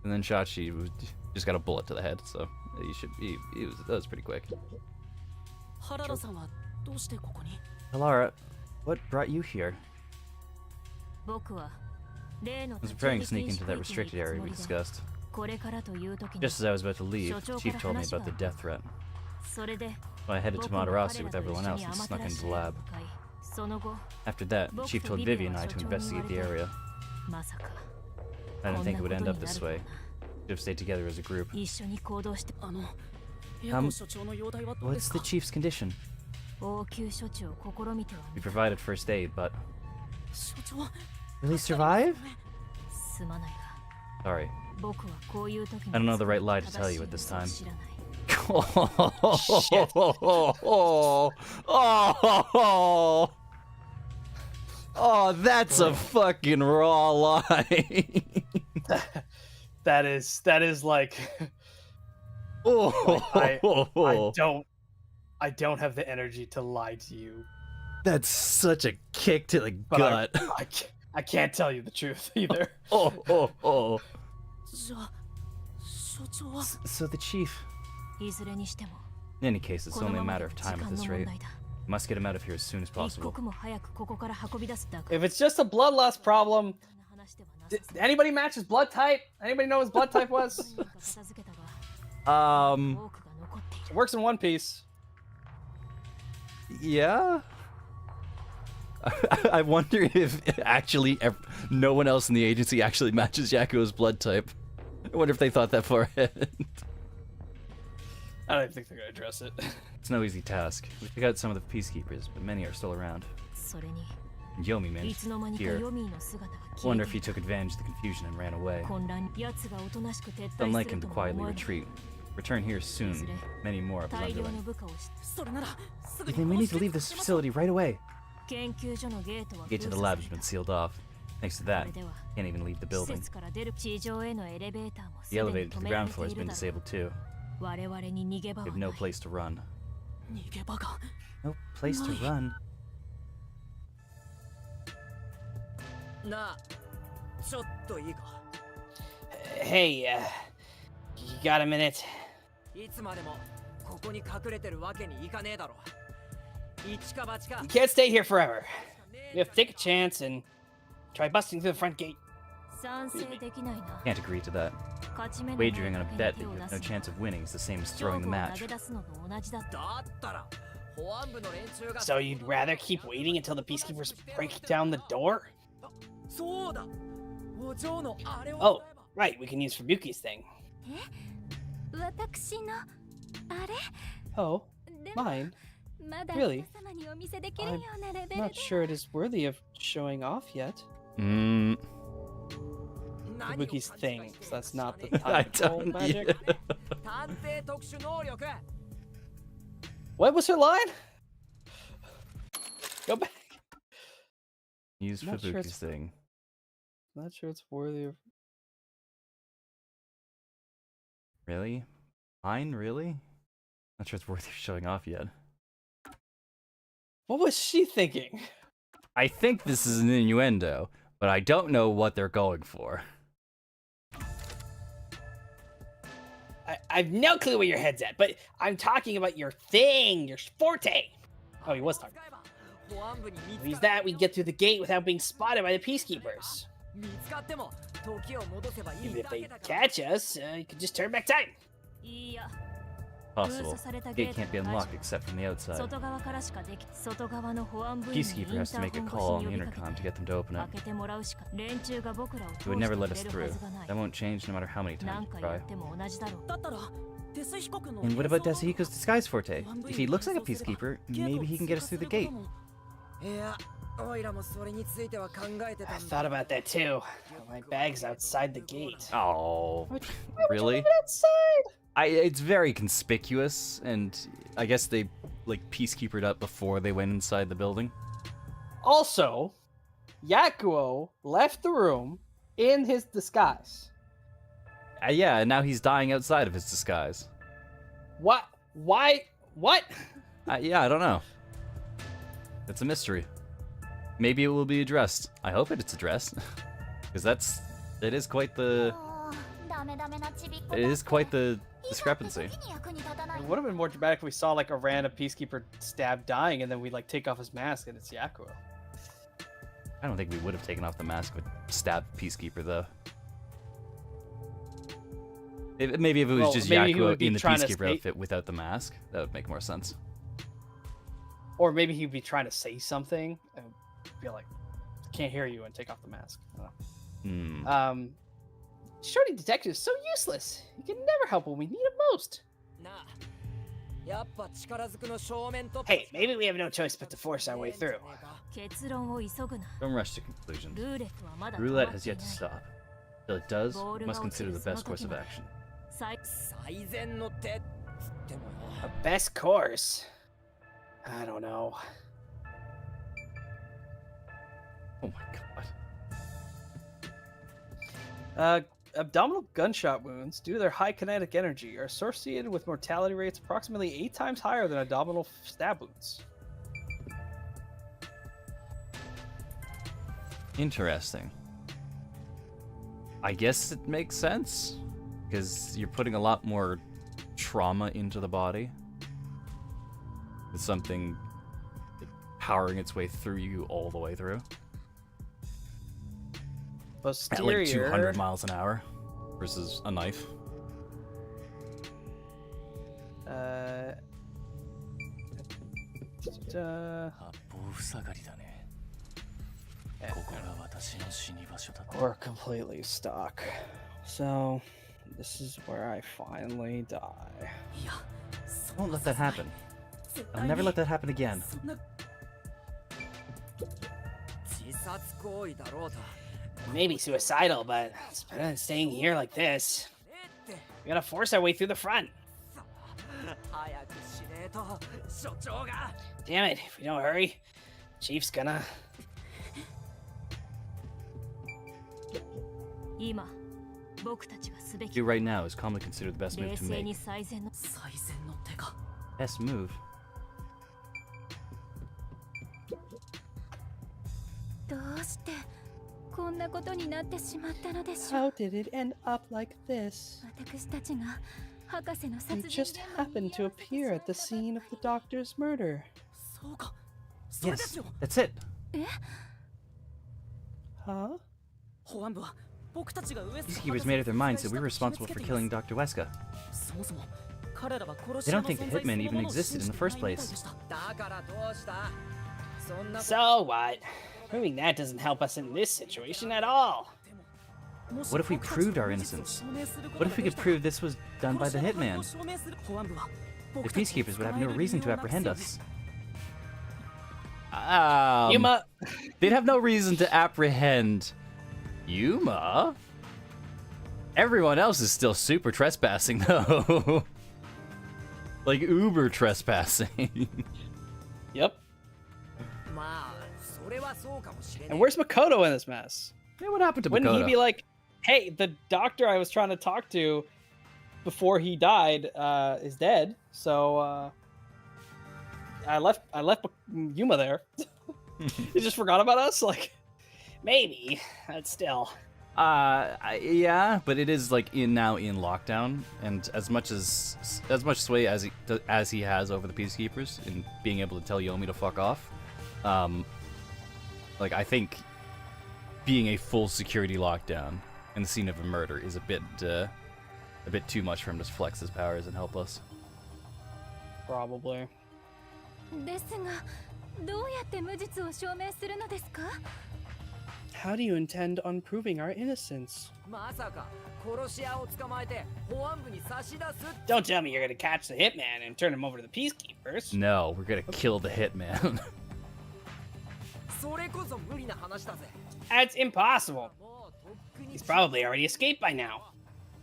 Shachi just got a bullet to the head, so that was pretty quick. 原田さんはどうしてここに Halara, what brought you here? 僕は例の I was preparing to sneak into that restricted area we discussed. これからという時に Just as I was about to leave, the chief told me about the death threat. それで So I headed to 僕も Madarasi 彼 with らと everyone 一緒 else に and アマ snuck テラ into 市 the へ lab. 向かいその後 After that, the chief told Vivian and I to investigate the area. まさか I こ didn't ん think な it こ would と end に up なる this とは way. な Should have stayed together as a group. 一緒に行動してエコ所長の容体はどうで What's す the か chief's condition? 応急処置を試みては We みた provided first aid, but 所長 will he survive? すまないが Sorry. 僕はこういう時に I don't know the right lie to tell you at 正 this しい嘘を time. 知らない Oh, that's a fucking raw lie. That is like I don't have the energy to lie to you. That's such a kick to the But gut. I can't tell you the truth either. じゃあ所長は So the chief. いずれにしても In any case, it's この only a まま matter で of 時 time 間 at の this 問 rate. 題だ Must get him out of here as soon as 一 possible. 刻も早くここから運び出すだけ If it's just a bloodlust problem, 話ではな did さそう anybody match his blood type? Anybody know his blood type was? 何とか片付けたが Um, 多くが残ってい It る works in One Piece. yeah. I wonder if actually no one else in the agency actually matches Yakuo's blood type. I wonder if they thought that far ahead. I don't even think they're gonna address it. It's no easy task. We took out some of the peacekeepers, but many are still around. それに Yomi い managed つの間にか here. ヨミーの姿が消 Wonder え if て he いた took advantage of the confusion and ran away. 混乱奴がおとなしく撤退す Unlike る him と to も quietly 思えない retreat. Return here soon. Many more of his 大量の underlings. 部下をしそれならすぐに Then we need to leave this facility right away. 研究所のゲートは The gate to the 封 lab 鎖 has され been た sealed off. Thanks to that, これでは can't even leave the 施 building. 設から出る地上へのエレベーターもす The でに elevator 止 to the めら ground れて floor い has る been だろう disabled too. 我々に逃げ場 We は have な no い place to run. 逃げ場が No place to run? なあちょっといいか Hey, you got a minute? いつまでもここに隠れてるわけにいかねえだろ一か八か You can't stay here forever. You have to take a chance and try busting through the front gate. 賛成できないな Can't agree to that. 勝ち目のない Wagering on a 賭 bet け that に you 手を have 出 no す chance of winning is the same as 勝 throwing 負 the を投 match. げ出すのと同じだっただったら保安部の連中が So you'd rather keep waiting until the peacekeepers break down the door? そうだお嬢のあれを Oh, right, we can use Fubuki's thing. 私のあれ Oh, でも mine? まだ Really? 皆様にお見せできるようなレベル Not で sure it is worthy of showing off yet. Mm, 何を Fubuki's 勘違 thing, いして so that's not the I time control don't. magic. Yeah. 探偵特殊能力 What was her line? Go back. Use Not sure Fubuki's it's- thing. Not sure it's worthy of. Really? Mine? Really? Not sure it's worth showing off yet. What was she thinking? I think this is an innuendo, but I don't know what they're going for. I've no clue where your head's at, but I'm talking about your thing, your forte. Oh, he was talking. 保安部に見 Use つか that, we get through the gate without being spotted by the peacekeepers. 見つかっても時を戻せばいい Even if だ they けだから catch us, you could just turn back time. いいや Possible. Gate can't be unlocked except from the outside. 外側からしかでき外側の保安部員にイン Peacekeeper has タ to ー make ホ a ン越し call に on 呼 the びか intercom け to get them to open 開 it. けてもらうしか連中が僕らを通して It would never let く us れるは through. ずがない That won't change no matter how many 何 times 回 you や try. っても同じだろうだったらデス被告の And what about 変装 Desahiko's disguise forte? If he looks like a peacekeeper, ゲートを maybe he can get us through the 通過する gate. こともいやオイラもそれについては考えてた I んだ thought about that too. My bag's outside the gate. Oh, Why would really? you leave it outside? It's very conspicuous, and I guess they like peacekeepered up before they went inside the building. Also, Yakuo left the room in his disguise. Yeah, and now he's dying outside of his disguise. What? Why? What? Yeah, I don't know. It's a mystery. Maybe it will be addressed. I hope it's addressed, because it is quite the もうダメダメなちびっこ it is quite the いざって discrepancy. 時に役に立たない It would have been more dramatic if we saw like a random peacekeeper stab dying and then we like take off his mask and it's Yakuo. I don't think we would have taken off the mask with stabbed peacekeeper though. Maybe if it was Well, just maybe he Yakuo would be in the trying to peacekeeper say- outfit without the mask, that would make more sense. Or maybe he'd be trying to say something and be like, can't hear you and take off the mask. I don't know. Hmm. Shorty detective is so useless. He can never help when we need him most. なあやっぱ力ずくの正面突破 Hey, maybe we have no choice but to force our way through. 結論を急ぐな Don't rush to conclusions. ルーレットはまだ Roulette 止ま has ってい yet な to い stop. Till it does, Ball we mustが落ち consider る the その best course 時 of まで action. 最最善の手っつってもよ A best course? I don't know. Oh my god. Abdominal gunshot wounds, due to their high kinetic energy, are associated with mortality rates approximately 8 times higher than abdominal stab wounds. Interesting. I guess it makes sense, because you're putting a lot more trauma into the body with something powering its way through you all the way through. Posterior. At like 200 miles an hour versus a knife. We're completely stuck. So, this is where I finally die. Don't let that happen. I'll never let that happen again. 自殺行為だろうと Maybe suicidal, but it's better than staying here like this. ねって We gotta force our way through the front. 早くしねえと所長が Damn it, if we don't hurry, Chief's gonna... 今僕たちがすべき Do right now is commonly considered the best 冷 move to 静に make. 最善の最善の手が Best move. どうしてこんなことになってしまったのでしょう How did it end up like this? 私たちが博士の We 殺人 just happened to appear at the scene of the doctor's murder. そうかそれで Yes, すよ that's it. Huh? 保安部は僕たちがウエス These keepers made up their minds that we were responsible for killing Dr. Weska. そもそも彼らは殺し They 屋 don't の think the 存在 hitman その even ものを existed 信 in じ the て first ないみたい place. でした だからどうしたそんな So what? Proving that doesn't help us in this situation at all. What if we proved our innocence? What if we could prove this was done by the hitman? The peacekeepers would have no reason to apprehend us. Yuma! They'd have no reason to apprehend Yuma. Everyone else is still super trespassing, though. Like uber trespassing. Yep. まあそれはそうかもしれない And where's Makoto in this mess? Yeah, what happened to Wouldn't he Makoto? be like, hey, the doctor I was trying to talk to before he died is dead, so I left Yuma there. He just forgot about us? Like, Maybe, but still. Yeah, but it is like now in lockdown, and as much sway as he has over the peacekeepers in being able to tell Yomi to fuck off, like I think being a full security lockdown in the scene of a murder is a bit too much for him to flex his powers and help us. probably. ですがどうやって無実を証明するのですか How do you intend on proving our innocence? まさか殺し屋を捕まえて保安部に差し出す Don't tell me you're gonna catch the hitman and turn him over to the peacekeepers. No, we're gonna kill the hitman. それこそ無理な話だぜ That's impossible. もうとっくに He's probably already escaped by now.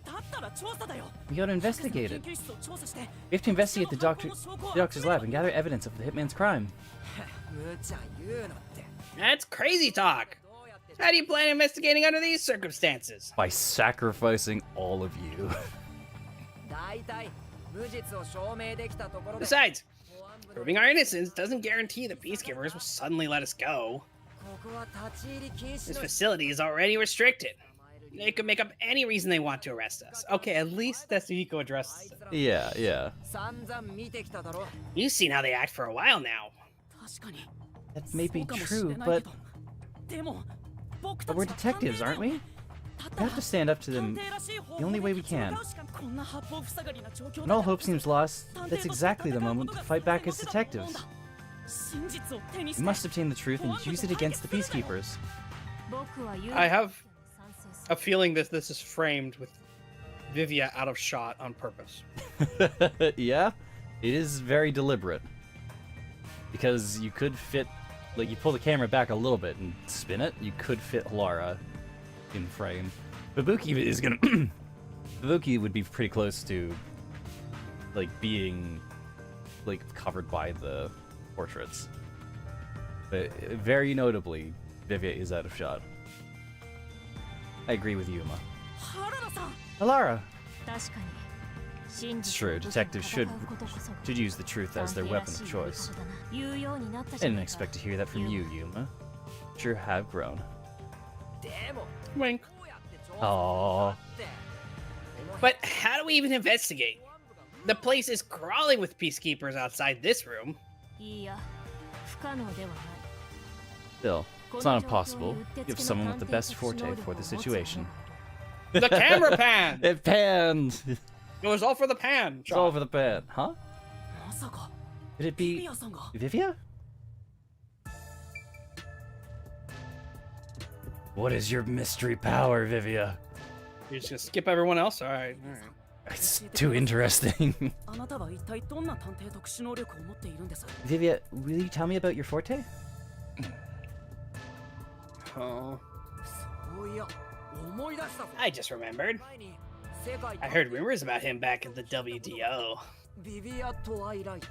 だったら調査だよ We gotta investigate 研 it. 究室を調査して We have to investigate the doctor's lab and gather evidence of the hitman's crime. 無茶言うなって That's crazy talk. どうやって How do you plan investigating under these circumstances? By sacrificing all of you. 大体無実を証明できたところで Besides, 保安部の proving our innocence doesn't guarantee the peacekeepers will suddenly let us go. ここは立ち入り禁止 This の facility is already restricted. They could make up any reason they want to arrest us. Okay, at least Tetsuhiko addresses it. Yeah, yeah. 散々見てきただろ You've seen how they act for a while now. 確かに That may そ be うかもしれ true, ないけ but どでも僕た but ち we're detectives, aren't we? We have to stand up to them the only way we can. こんな八方塞がりな状況 When all hope seems lost, that's exactly the moment to fight back as detectives. 真実を手にし We て must obtain the truth and use it against the peacekeepers. 僕は有 I have 賛成す a る feeling this is framed with Vivia out of shot on purpose. Yeah, it is very deliberate. Because you could fit, like, you pull the camera back a little bit and spin it, you could fit Lara in frame. Babuki is gonna. Babuki would be pretty close to, like, being, like, covered by the portraits. But very notably, Vivia is out of shot. I agree with Yuma. 原田さん Alara! 確かに真 It's 実を true, 武士と detectives 戦うことこそが should use the truth as their 探偵ら weapon し of いやり choice. 方だな言うようになった I じゃ didn't ないか expect to hear that from you, Yuma. Sure have grown. でも Wink. どうやって調査するんだって But how do we even investigate? The place is crawling with peacekeepers outside this room. いいや不可能ではない。 Still, it's not impossible. You have someone with the best forte for the situation. The camera pan. It panned. It was all for the pan. It's all over the pan, huh? まさか Could it ビ be アさんが Vivia? What is your mystery power, Vivia? You're just gonna skip everyone else. All right. It's too interesting. あなたは一体どんな探偵特殊能力を持っているんです Vivia, will you tell me about your forte? Oh. そういや思い出したぞ I just remembered. 前に世界 I heard rumors about him back at the WDO. ビビア・トワイライト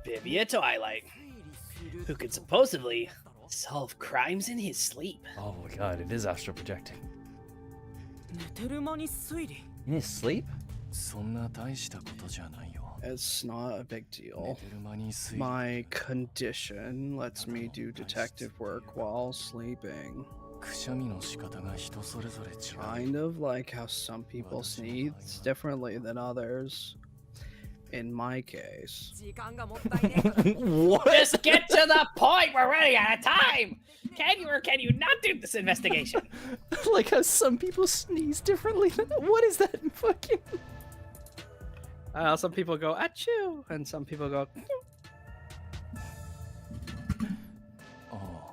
Vivia Twilight, 推理する who could supposedly solve crimes in his sleep. Oh my god, it is astral projecting. 寝てる間に推理 In his sleep? そんな大したことじゃないよ。 It's not a big 寝 deal. てる間に推理 My condition lets me do detective work while sleeping. くしゃみの仕方が人それぞれ違う。 Kind of like how some people sneeze differently than others. In my case. 時間がもったいねえから What? Just get to the point. We're running out of time. Can you or can you not do this investigation? Like how some people sneeze differently. What is that fucking? Some people go achoo, and some people go. ああ。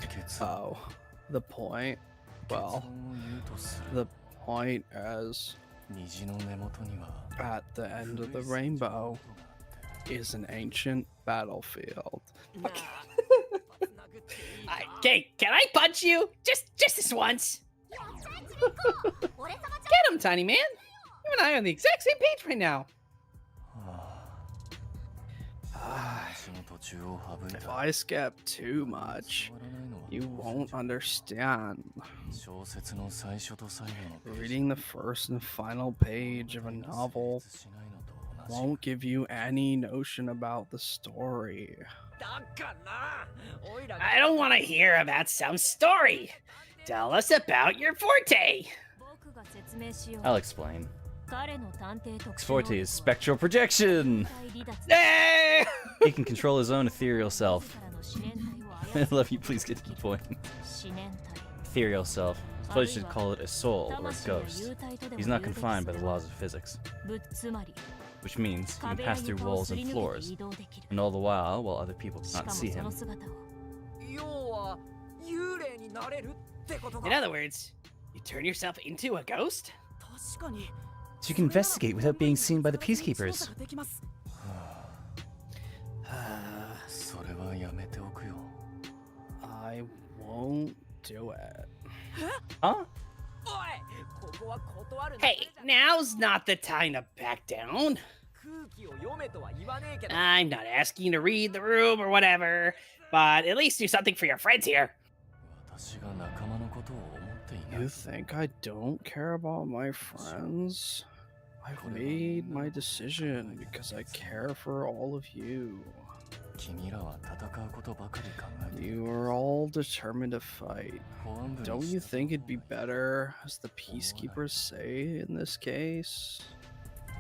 結 Oh, the point. 結 Well, 論を言うとする。 the point as 虹の根元には at the end of the rainbow is an ancient battlefield. なあ Okay, can I punch you? Just this once. 俺様じ Get him, tiny man. You and I are on the exact same page right now. 話の途中を省い If た。 I skip too much, 伝わらないのは you どう won't せじゃ understand. 小説の最初と最後のページ Reading the first and final page of a novel 成立しないのと同じ won't give you any notion about the story. だからおいらが I don't want to hear about some story. Tell us about your forte. 僕が説明しよう。 I'll explain. 彼の探偵特 His 殊能 forte 力 is は spectral projection. 体離脱 Eh! He can control his own ethereal self. からの思念体を I 操 love you, please get to the point. る思念体 Ethereal self. I suppose you should call it a soul or a 魂や ghost. 幽体とでも He's 言 not うべき confined by す the laws of physics, つまり which means he can 壁や pass through 床を walls すり and 抜け floors, て移動できる and all the while other people しか cannot も see そ him. の姿を要は幽霊になれるってこと In か other words, you turn yourself into a ghost? 確かに So you can investigate without being seen by the 調 peacekeepers. 査ができます Uh, それはやめておくよ。 I won't do it. Huh? おいここは断る Hey, now's not the time to back down. 空気を読めとは言わねえけど I'm not asking you to read the room or whatever, but at least do something for your friends here. 私が仲間のことを思っていない You。think I don't care about my friends? I've made my decision because I care for all of you. 君らは戦うことばかり考えている。 You are all determined to fight. 保安部に Don't you 従 think it'd be better, as the peacekeepers say in this case?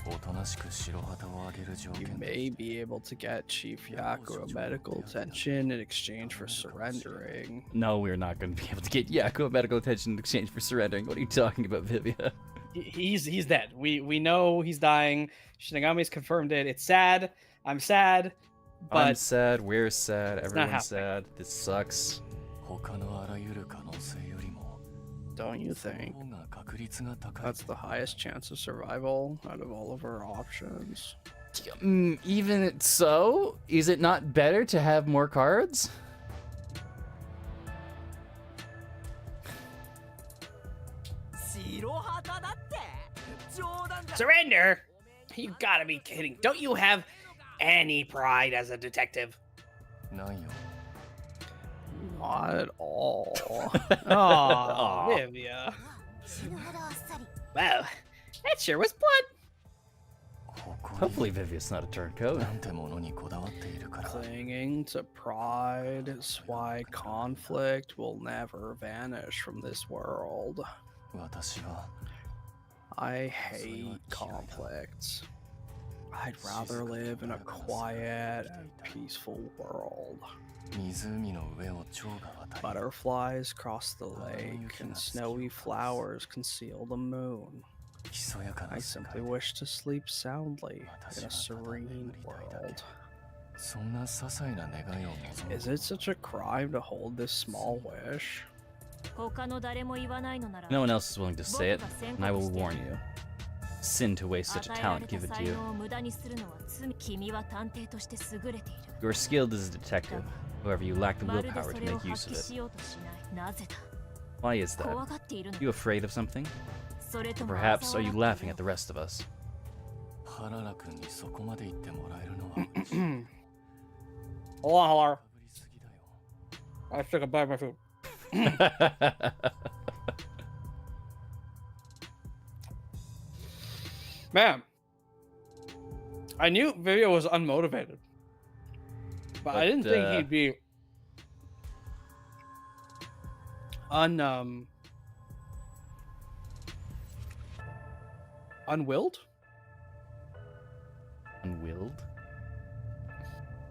おとなしく白旗を上げる条 You 件 may be able to get Chief Yaku medical attention in exchange for surrendering. No, we're not going to be able to get Yaku medical attention in exchange for surrendering. What are you talking about, Vivia? He's dead. We know he's dying. Shinigami's confirmed it. It's sad. I'm sad, I'm but sad, we're sad, not everyone's happening. sad. This sucks. 他のあらゆる可能性よりも don't you その think 方が確率が高い that's the highest chance of survival out of all of our options? Even so, is it not better to have more cards? 白旗だって冗談じゃ Surrender? You gotta be kidding. Don't you have any pride as a detective? ないよ。 Not at all. Oh, Aw. Vivia. 死ぬほどあっさり Wow, that sure was blood. 誇 Hopefully Vivia's not a turncoat. りなんてものにこだわっているから。 Clinging to pride is why conflict will never vanish from this world. 私は I hate conflicts. I'd rather live in a quiet and peaceful world. 湖の上を蝶が渡り Butterflies cross the lake, and snowy flowers conceal the moon. ひそやか I な世 simply 界 wish to sleep soundly in a serene world. そんな些細な願いを望む Is it such a crime to hold this small wish? 他の誰も言わないのなら No one else is willing to say it, and I will warn you. Sin to waste such a 与えら talent れた given to 才 you. 能を無駄にするのは罪。君は探偵として優れている。 You are skilled as a detective. However, you lack the まるで willpower そ to れを make 発 use of 揮 it. しようとしない。なぜだ Why is 怖 that? がっているの Are you afraid of something? それと Or も perhaps 嘲 are you 笑って laughing at the rest of us? ハララ君にそこまで言ってもらえるのは Hold on, かぶりすぎだよ I took a bite of my food. Man, I knew Vivio was unmotivated, but I didn't think he'd be unwilled. Unwilled?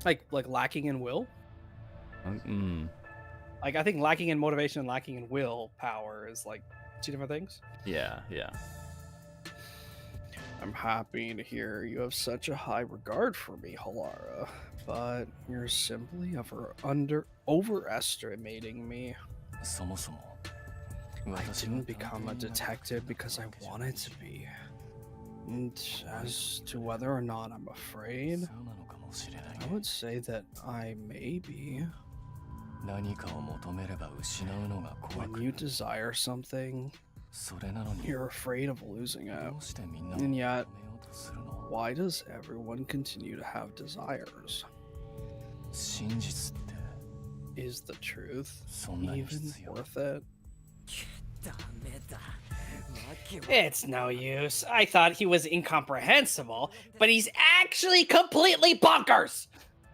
Like lacking in will. Like I think lacking in motivation and lacking in willpower is like two different things. Yeah, yeah. I'm happy to hear you have such a high regard for me, Halara, but you're simply overestimating me. そもそも I 私が didn't 探偵 become a になりたい detective because I わけじゃ wanted to be. And as to whether or not I'm afraid, そうなのかもしれない I would say that I may be. 何かを求めれば失うのが怖 When く you desire something, それなのに you're afraid of losing ど it. うしてみんなを And 止め yet, ようとするの why does everyone continue to have desires? 真実って Is the truth そんなに even 必要 worth it? ダメだわけは It's no use. I thought he was incomprehensible, but he's actually completely bonkers.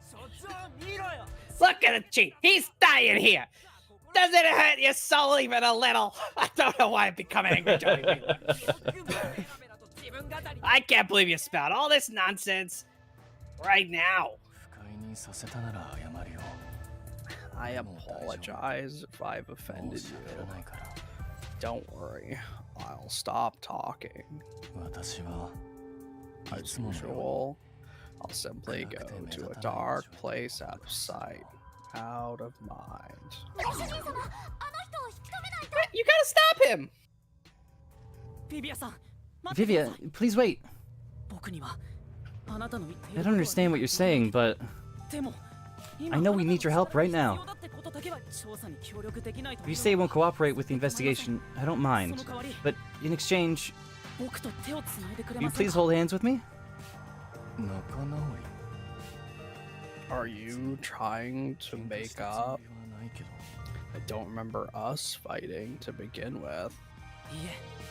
そっちを見ろよ Look at the cheat. He's dying here. Doesn't it hurt your soul even a little? I don't know why I've become angry, Joey. よくもベラベラと自分語り I can't believe you spout all this nonsense right now. 不快にさせたなら謝るよ I apologize if I've もう offended 喋ら you. ないから Don't worry. I'll stop talking. 私は As いつものよ usual, I'll simply go to a dark place out of sight, out of mind. ご主人様、あの人を引き止めないと。 You gotta stop him. ビビアさん待ってください Vivia, please wait. 僕にはあなたの言ってい I る don't understand what you're saying, but でも I know we need your help right now. If you say you won't cooperate with the investigation, I don't mind. But in exchange, will you please hold hands with me? 仲直り Are you trying to 喧嘩 make した up? つもりはないけど I don't remember us fighting to begin with.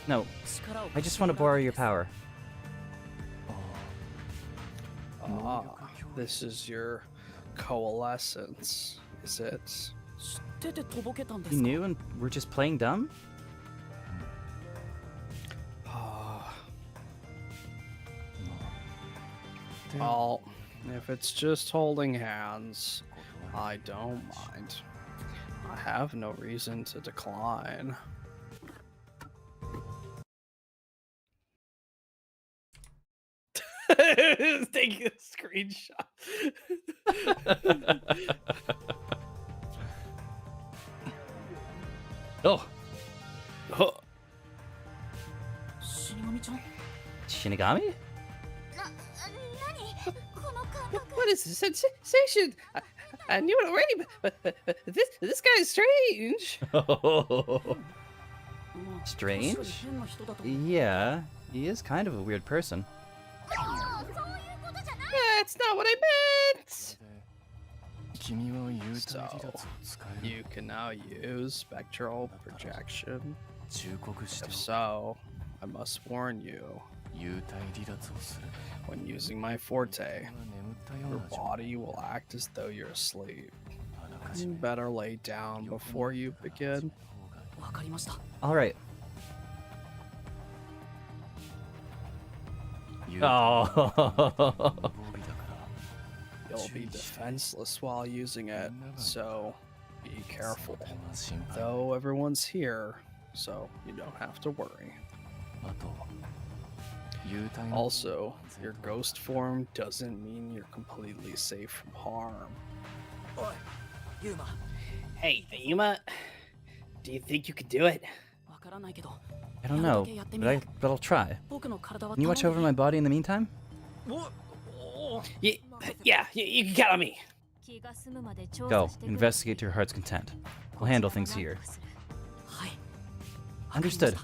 No, I just want to borrow your power. ああ Ah, this is your coalescence, is it? 知っててとぼけたんで You すか knew and we're just playing dumb? Ah, で well, if it's just holding hands, I don't mind. I have no reason to decline. Taking a screenshot. Oh, 死神ちゃん Shinigami? 何この感覚。 What is this sensation? I knew it already, but this guy is strange. Strange? 確かに変な人だと Yeah, he is kind of a weird person. そういうことじゃない。 That's not what I meant. 君は幽体離脱を使える You can now use spectral projection. 忠告して If おく so, I must warn you, 幽体離脱をする when using my forte, 君は眠ったよ your うな状態 body will act as though you're asleep. あらかじ You め better lay down before you 横になってから始 begin. めた方がわかりました Alright, Oh. You'll be defenseless while using it, so be careful. Though everyone's here, so you don't have to worry. Also, your ghost form doesn't mean you're completely safe from harm. Oi, Yuma. Hey, Yuma, do you think you could do it? I don't know, but I'll try. Can you watch over my body in the meantime? Yeah, you can count on me. Go, investigate to your heart's content. We'll handle things here. Understood.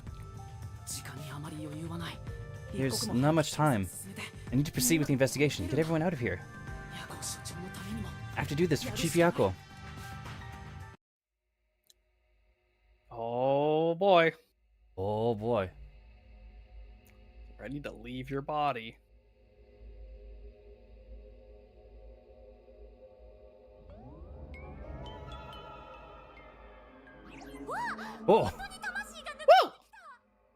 There's not much time. I need to proceed with the investigation. Get everyone out of here. I have to do this for Chief Yako. Oh boy. Oh boy. Ready to leave your body. Oh! Woo!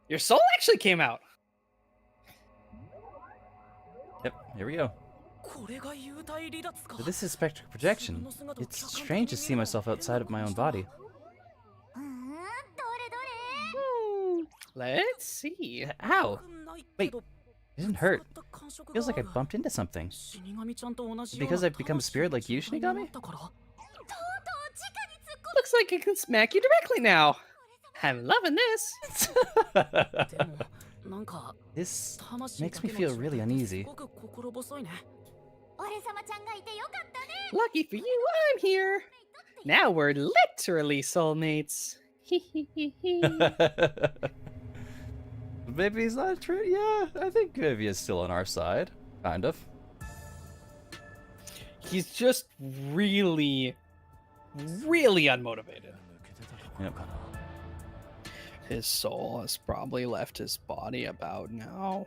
Your soul actually came out. Yep, here we go. So this is spectral projection. It's strange to see myself outside of my own body. Let's see. Ow! Wait, it didn't hurt. Feels like I bumped into something. Because I've become a spirit like you, Shinigami? Looks like I can smack you directly now. I'm loving this. This makes me feel really uneasy. Lucky for you, I'm here. Now we're literally soulmates. Maybe he's not true. Yeah, I think maybe he's still on our side. Kind of. He's just really unmotivated. Yep. His soul has probably left his body about now.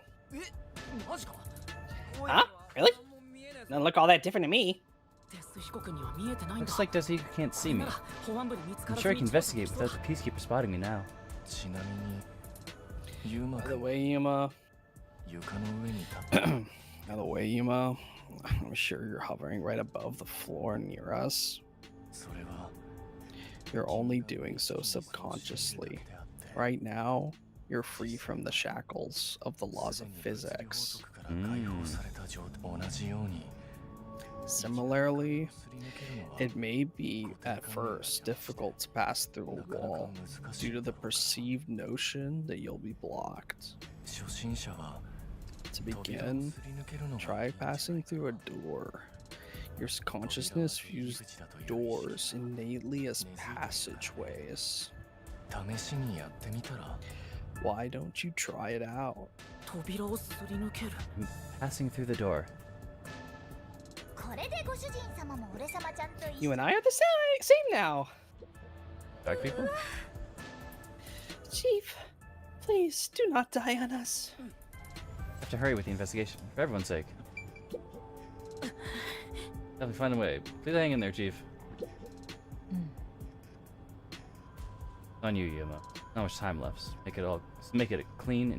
Huh? Really? Doesn't look all that different to me. Looks like Desiku can't see me. I'm sure I can investigate without the Peacekeeper spotting me now. By the way, Yuma. I'm sure you're hovering right above the floor near us. You're only doing so subconsciously. Right now, you're free from the shackles of the laws of physics. Similarly, it may be at first difficult to pass through a wall due to the perceived notion that you'll be blocked. To begin, try passing through a door. Your consciousness views doors innately as passageways. Why don't you try it out? Passing through the door. You and I are the same now. Dark people? Chief, please do not die on us. Have to hurry with the investigation, for everyone's sake. Have to find a way. Please hang in there, Chief. On you, Yuma. Not much time left. Make it a clean,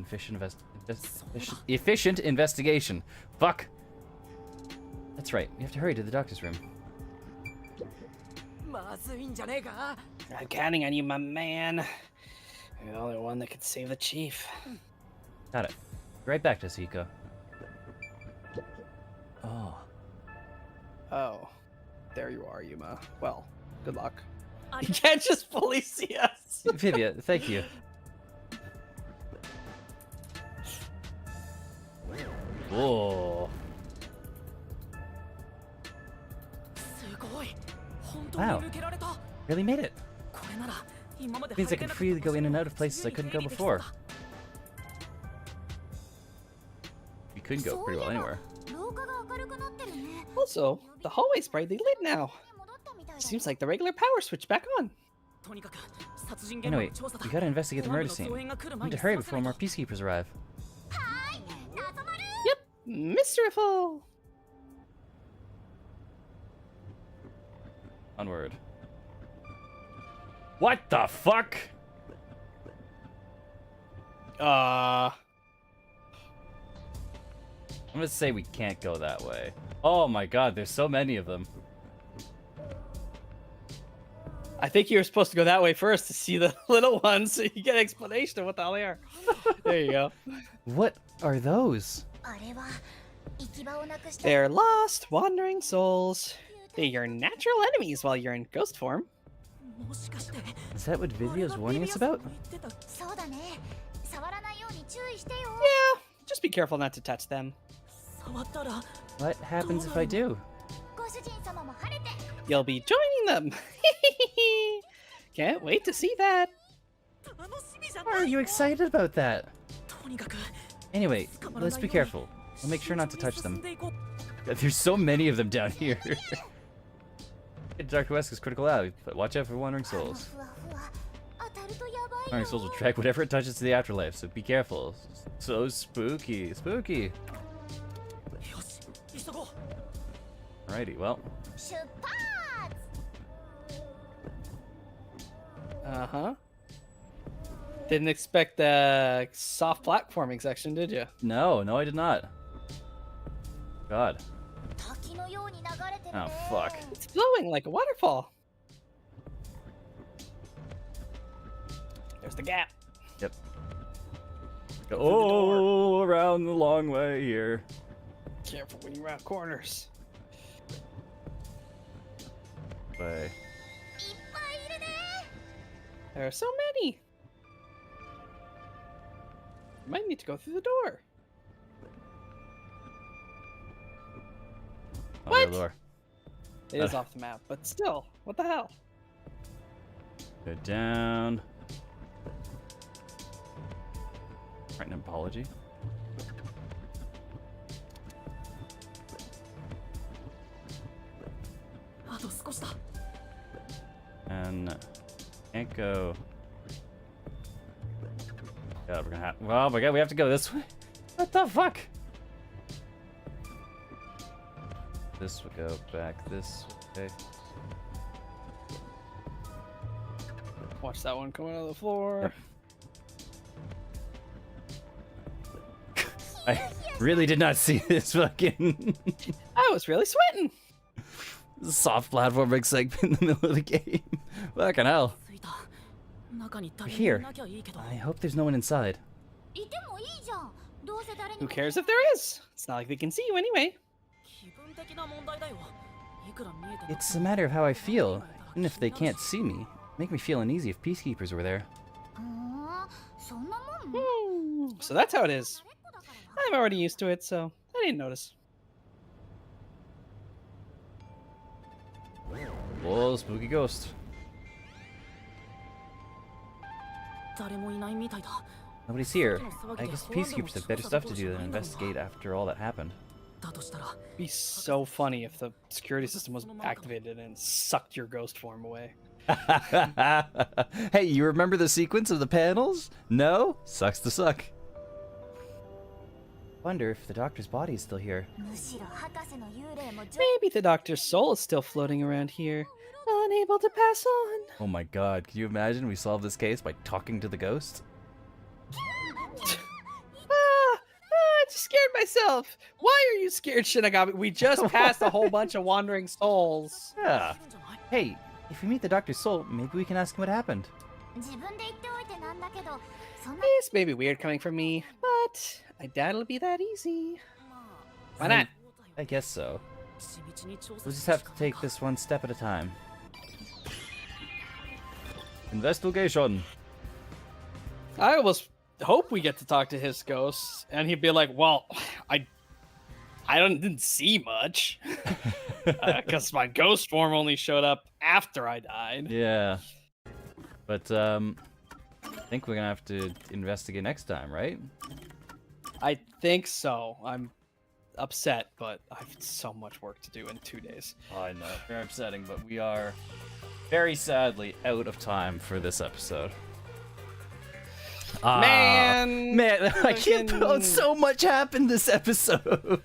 efficient investigation. Fuck. That's right. You have to hurry to the doctor's room. I'm counting on you, my man. You're the only one that could save the chief. Got it. Be right back, Desiku. Oh, there you are, Yuma. Well, good luck. You can't just fully see us. Vivia, thank you. Whoa. Wow. Really made it. Means I can freely go in and out of places I couldn't go before. You couldn't go pretty well anywhere. Also, the hallway's brightly lit now. Seems like the regular power switch back on. Anyway, we gotta investigate the murder scene. We need to hurry before more peacekeepers arrive. Yep, mysterful. Onward. What the fuck? I'm gonna say we can't go that way. Oh my god, there's so many of them. I think you were supposed to go that way first to see the little ones, so you get an explanation of what the hell they are. There you go. What are those? あれは行き場をなくした They're lost, wandering souls. They're your natural enemies while you're in ghost form. もしかして Is that what Vivio's warning us about? 言ってたそうだね触らないように注意してよ Yeah, just be careful not to touch them. 触ったら What happens if I do? ご主人様も晴れて You'll be joining them. Can't wait to see that. 楽しみじゃ Why な are い you excited about that? とにかく Anyway, let's be careful. We'll make sure not to touch them. There's so many of them down here. Dr. Wesker's critical out, but watch out for wandering ふわ souls. ふわ当たるとやばい Wandering よ souls will track whatever it touches to the afterlife, so be careful. So spooky. Spooky. よし急ごう Alrighty, well. 出発 Uh-huh. Didn't expect the soft platforming section, did you? No, I did not. God. 滝のように流れてるね Oh, fuck. It's flowing like a waterfall. There's the gap. Yep. Oh, around the long way here. Careful when you're around corners. Way. いっぱいいるね There are so many. You might need to go through the door. Oh, What? the door. It is off the map, but still, what the hell? Go down. Write an apology. And can't go. God, we're gonna have. Oh my god, we have to go this way. What the fuck? This will go back this way. Watch that one coming out of the floor. I really did not see this fucking I was really sweating. soft platforming segment in the middle of the game. Fucking hell. 着いた中に誰 We're もい here. なきゃいいけど I hope there's no one inside. いてもいいじゃんどうせ誰に Who も cares if there is? It's not like they can see you anyway. 気分的な問題だよいくら見えてなくても It's a matter of how I feel. Even if they can't see me, make me feel uneasy if peacekeepers were there. うーんそんなもん So that's how it is. 慣れっこだから I'm already used to it, so I didn't notice. Whoa, spooky ghost. 誰もいないみたいだ Nobody's here. I guess the peacekeepers have better stuff to do than investigate after all that happened. だとしたら It'd be so funny if the security system was activated and sucked your ghost form away. Hey, you remember the sequence of the panels? No? Sucks to suck. Wonder if the doctor's body is still here. むしろ博士の幽霊も Maybe the doctor's soul is still floating around here, unable to pass on. Oh my god, can you imagine we solve this case by talking to the ghost? I just scared myself. Why are you scared, Shinigami? We just passed a whole bunch of wandering souls. Yeah. Hey, if we meet the doctor's soul, maybe we can ask him what happened. 自分で言っておいてなんだけどそんな This may be weird coming from me, but I doubt it'll be that easy. Why not? I guess so. 地道に調査 We'll す just る have し to かない take か this one step at a time. Investigation. I almost hope we get to talk to his ghost, and he'd be like, "Well, I didn't see much, because my ghost form only showed up after I died." Yeah. But, I think we're gonna have to investigate next time, right? I think so. I'm upset, but I have so much work to do in 2 days. I know. Very upsetting, but we are very sadly out of time for this episode. Ah, Man, I can't fucking- believe so much happened this episode.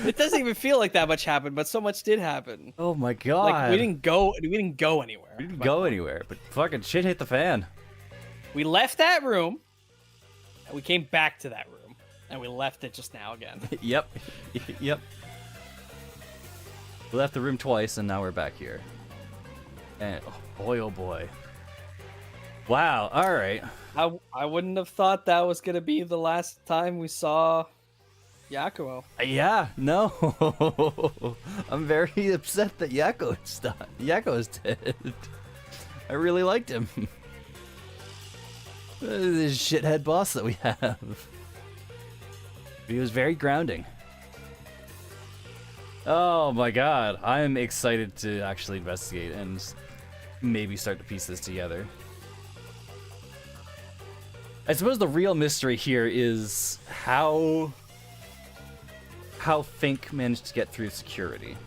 It doesn't even feel like that much happened, but so much did happen. Oh my god. Like we didn't go anywhere. We didn't go anywhere, but fucking shit hit the fan. We left that room, and we came back to that room. And we left it just now again. Yep. Yep. We left the room twice, and now we're back here. And oh boy. Wow. All right. I wouldn't have thought that was gonna be the last time we saw Yakuo. Yeah. No. I'm very upset that Yako's dead. I really liked him. This shithead boss that we have. He was very grounding. Oh my god, I'm excited to actually investigate and maybe start to piece this together. I suppose the real mystery here is how Fink managed to get through security.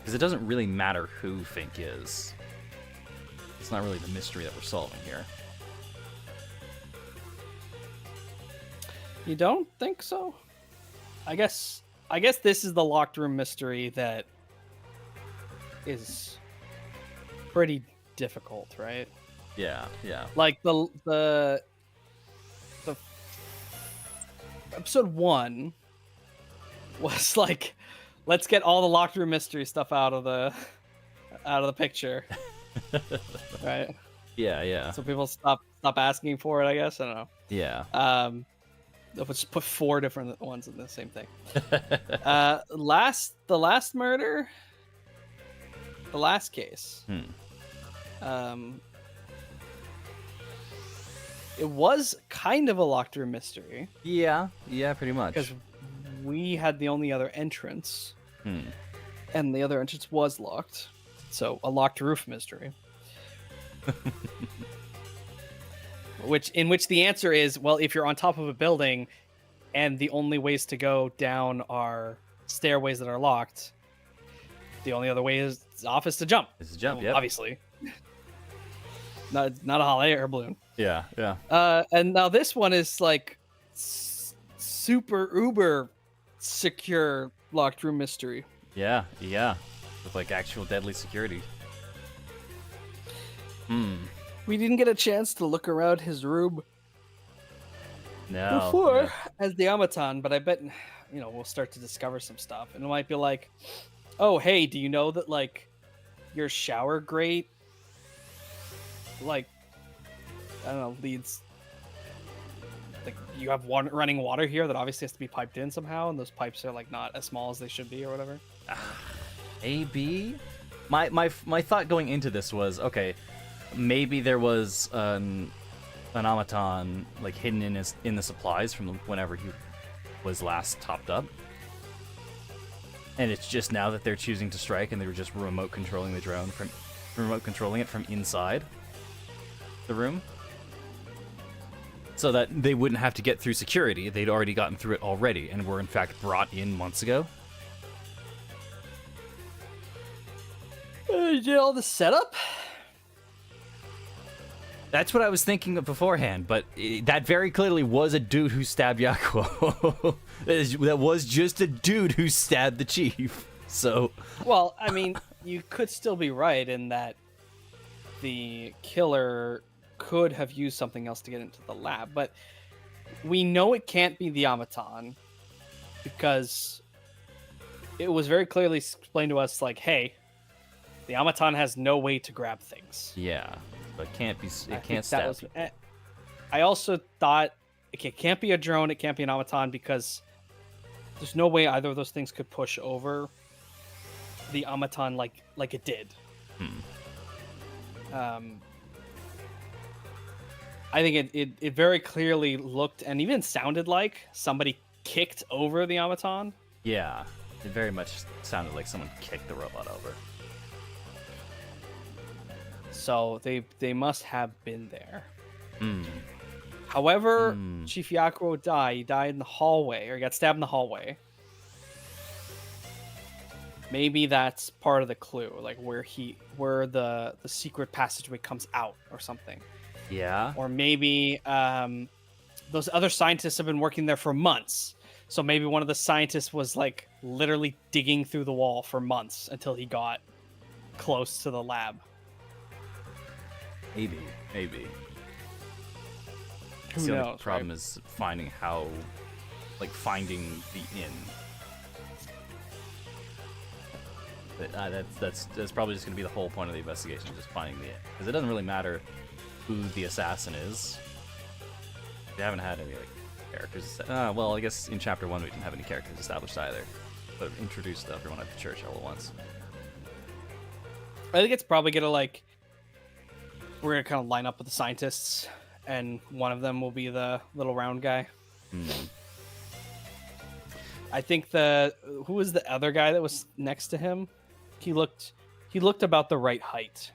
Because it doesn't really matter who Fink is. It's not really the mystery that we're solving here. You don't think so? I guess this is the locked room mystery that is pretty difficult, right? Yeah, yeah. Like the episode 1 was like, let's get all the locked room mystery stuff out of the picture. Right? Yeah, yeah. So people stop asking for it, I guess. I don't know. Yeah. Let's put 4 different ones in the same thing. The last murder, the last case. It was kind of a locked room mystery. Yeah, pretty much. Because we had the only other entrance, and the other entrance was locked. So a locked roof mystery. In which the answer is, well, if you're on top of a building and the only ways to go down are stairways that are locked, the only other way is off is to jump. It's a jump, yeah. Obviously. Not a hot air balloon. Yeah, yeah. And now this one is like super uber secure locked room mystery. Yeah. With like actual deadly security. We didn't get a chance to look around his room No. as the Amatan, but I bet we'll start to discover some stuff, and it might be like, oh hey, do you know that like your shower grate, like I don't know, leads like you have running water here that obviously has to be piped in somehow, and those pipes are like not as small as they should be or whatever. Maybe. My thought going into this was, okay, maybe there was an automaton like hidden in the supplies from whenever he was last topped up, and it's just now that they're choosing to strike, and they were just remote controlling it from inside the room, so that they wouldn't have to get through security. They'd already gotten through it already, and were in fact brought in months ago. You did all the setup. That's what I was thinking of beforehand, but that very clearly was a dude who stabbed Yakuo. That was just a dude who stabbed the chief. So, well, I mean, you could still be right in that the killer could have used something else to get into the lab, but we know it can't be the Amatan because it was very clearly explained to us, like, hey, the Amatan has no way to grab things. yeah, but it can't stab. I also thought it can't be a drone, it can't be an Amatan, because there's no way either of those things could push over the Amatan like it did. I think it very clearly looked and even sounded like somebody kicked over the Amatan. Yeah, it very much sounded like someone kicked the robot over. So they must have been there. However, Chief Yakuo died. He died in the hallway, or he got stabbed in the hallway. Maybe that's part of the clue, like where the secret passageway comes out or something. Yeah. Or maybe those other scientists have been working there for months. So maybe one of the scientists was like literally digging through the wall for months until he got close to the lab. Maybe. Who The knows? only problem right? is finding how like finding the inn. But, that's probably just gonna be the whole point of the investigation, just finding the inn, because it doesn't really matter who the assassin is. We haven't had any like characters. Well, I guess in chapter 1 we didn't have any characters established either, but introduced everyone at the church all at once. I think it's probably gonna we're gonna kind of line up with the scientists, and one of them will be the little round guy. I think who was the other guy that was next to him? He looked about the right height.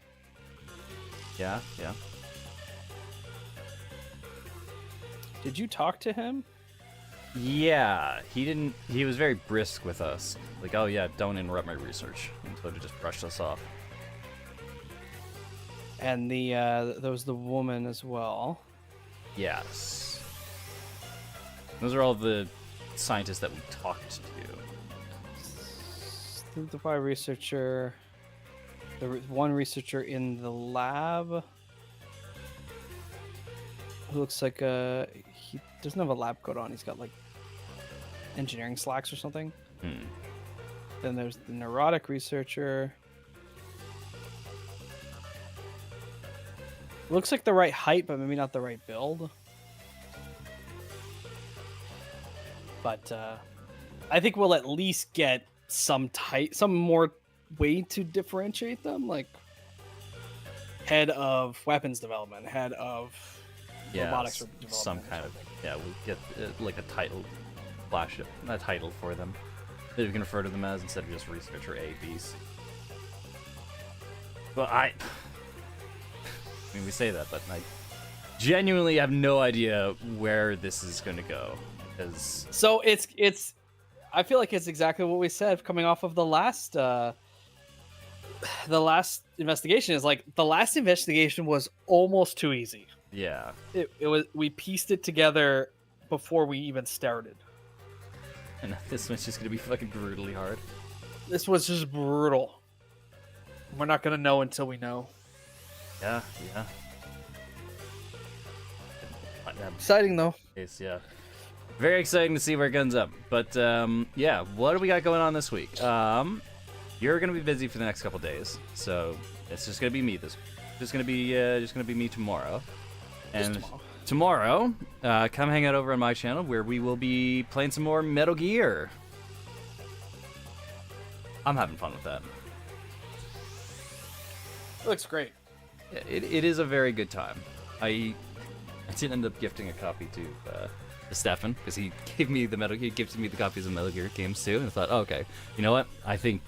Yeah. Did you talk to him? Yeah, he was very brisk with us. Like, oh yeah, don't interrupt my research. And so he just brushed us off. And there was the woman as well. Yes. Those are all the scientists that we talked to. The fire researcher. There was one researcher in the lab who looks like he doesn't have a lab coat on. He's got like engineering slacks or something. Then there's the neurotic researcher. Looks like the right height, but maybe not the right build. But I think we'll at least get some more way to differentiate them, like head of weapons development, head of robotics development. Some kind of we'll get like a title, a title for them that we can refer to them as instead of just researcher A, B, C. But I mean, we say that, but I genuinely have no idea where this is going to go. So it's I feel like it's exactly what we said coming off of the last investigation. Is like the last investigation was almost too easy. Yeah. It was, we pieced it together before we even started. And this one's just going to be fucking brutally hard. This was just brutal. We're not going to know until we know. Yeah. Exciting though. Yeah. Very exciting to see where it guns up. But yeah, what do we got going on this week? You're gonna be busy for the next couple days, so it's just gonna be me this week. Just gonna be me tomorrow. And tomorrow, come hang out over on my channel where we will be playing some more Metal Gear. I'm having fun with that. It looks great. It is a very good time. I did end up gifting a copy to Stefan because he gifted me the copies of Metal Gear games too, and I thought, oh, okay, you know what? I think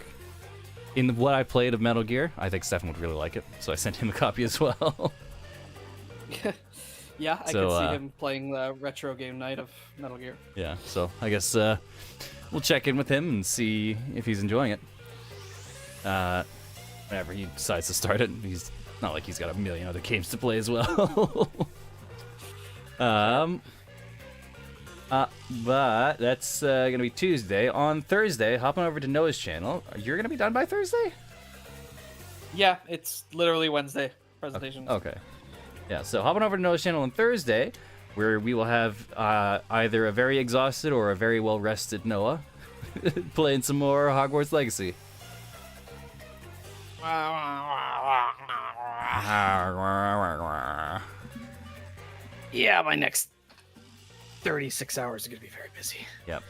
in what I played of Metal Gear, I think Stefan would really like it, so I sent him a copy as well. Yeah, I could see him playing the retro game night of Metal Gear. Yeah, so I guess we'll check in with him and see if he's enjoying it. Whenever he decides to start it, he's not like he's got a million other games to play as well. But that's gonna be Tuesday. On Thursday, hopping over to Noah's channel. You're gonna be done by Thursday? Yeah, it's literally Wednesday presentations. Okay. Yeah, so hopping over to Noah's channel on Thursday, where we will have either a very exhausted or a very well rested Noah playing some more Hogwarts Legacy. Yeah, my next 36 hours are going to be very busy. Yep.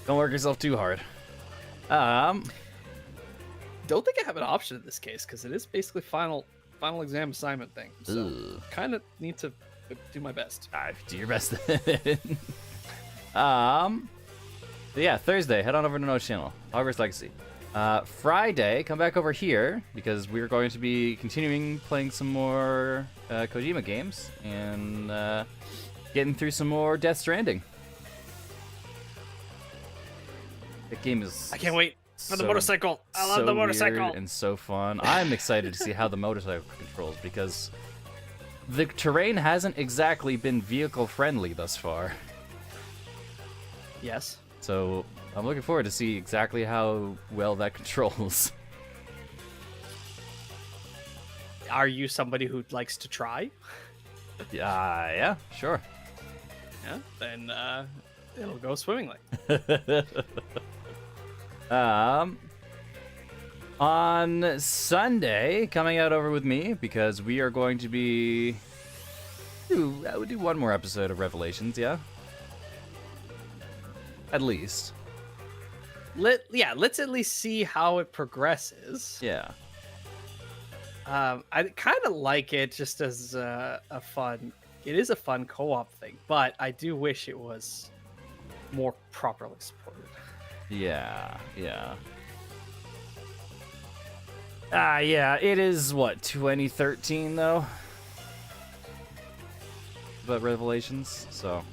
Don't work yourself too hard. Don't think I have an option in this case because it is basically final exam assignment thing. So kind of need to do my best. Do your best then. Yeah, Thursday, head on over to Noah's channel, Hogwarts Legacy. Friday, come back over here because we're going to be continuing playing some more Kojima games and getting through some more Death Stranding. That game is. I can't wait for the so- motorcycle. I love so the motorcycle. weird and so fun. I'm excited to see how the motorcycle controls because the terrain hasn't exactly been vehicle friendly thus far. Yes. So I'm looking forward to see exactly how well that controls. Are you somebody who likes to try? Yeah, sure. Yeah, then it'll go swimmingly. On Sunday, coming out over with me, because we are going to be... I would do one more episode of Revelations, yeah? At least. Let's at least see how it progresses. Yeah. I kind of like it just as a fun. It is a fun co-op thing, but I do wish it was more properly supported. Yeah. Yeah, it is, what, 2013, though? But Revelations, so...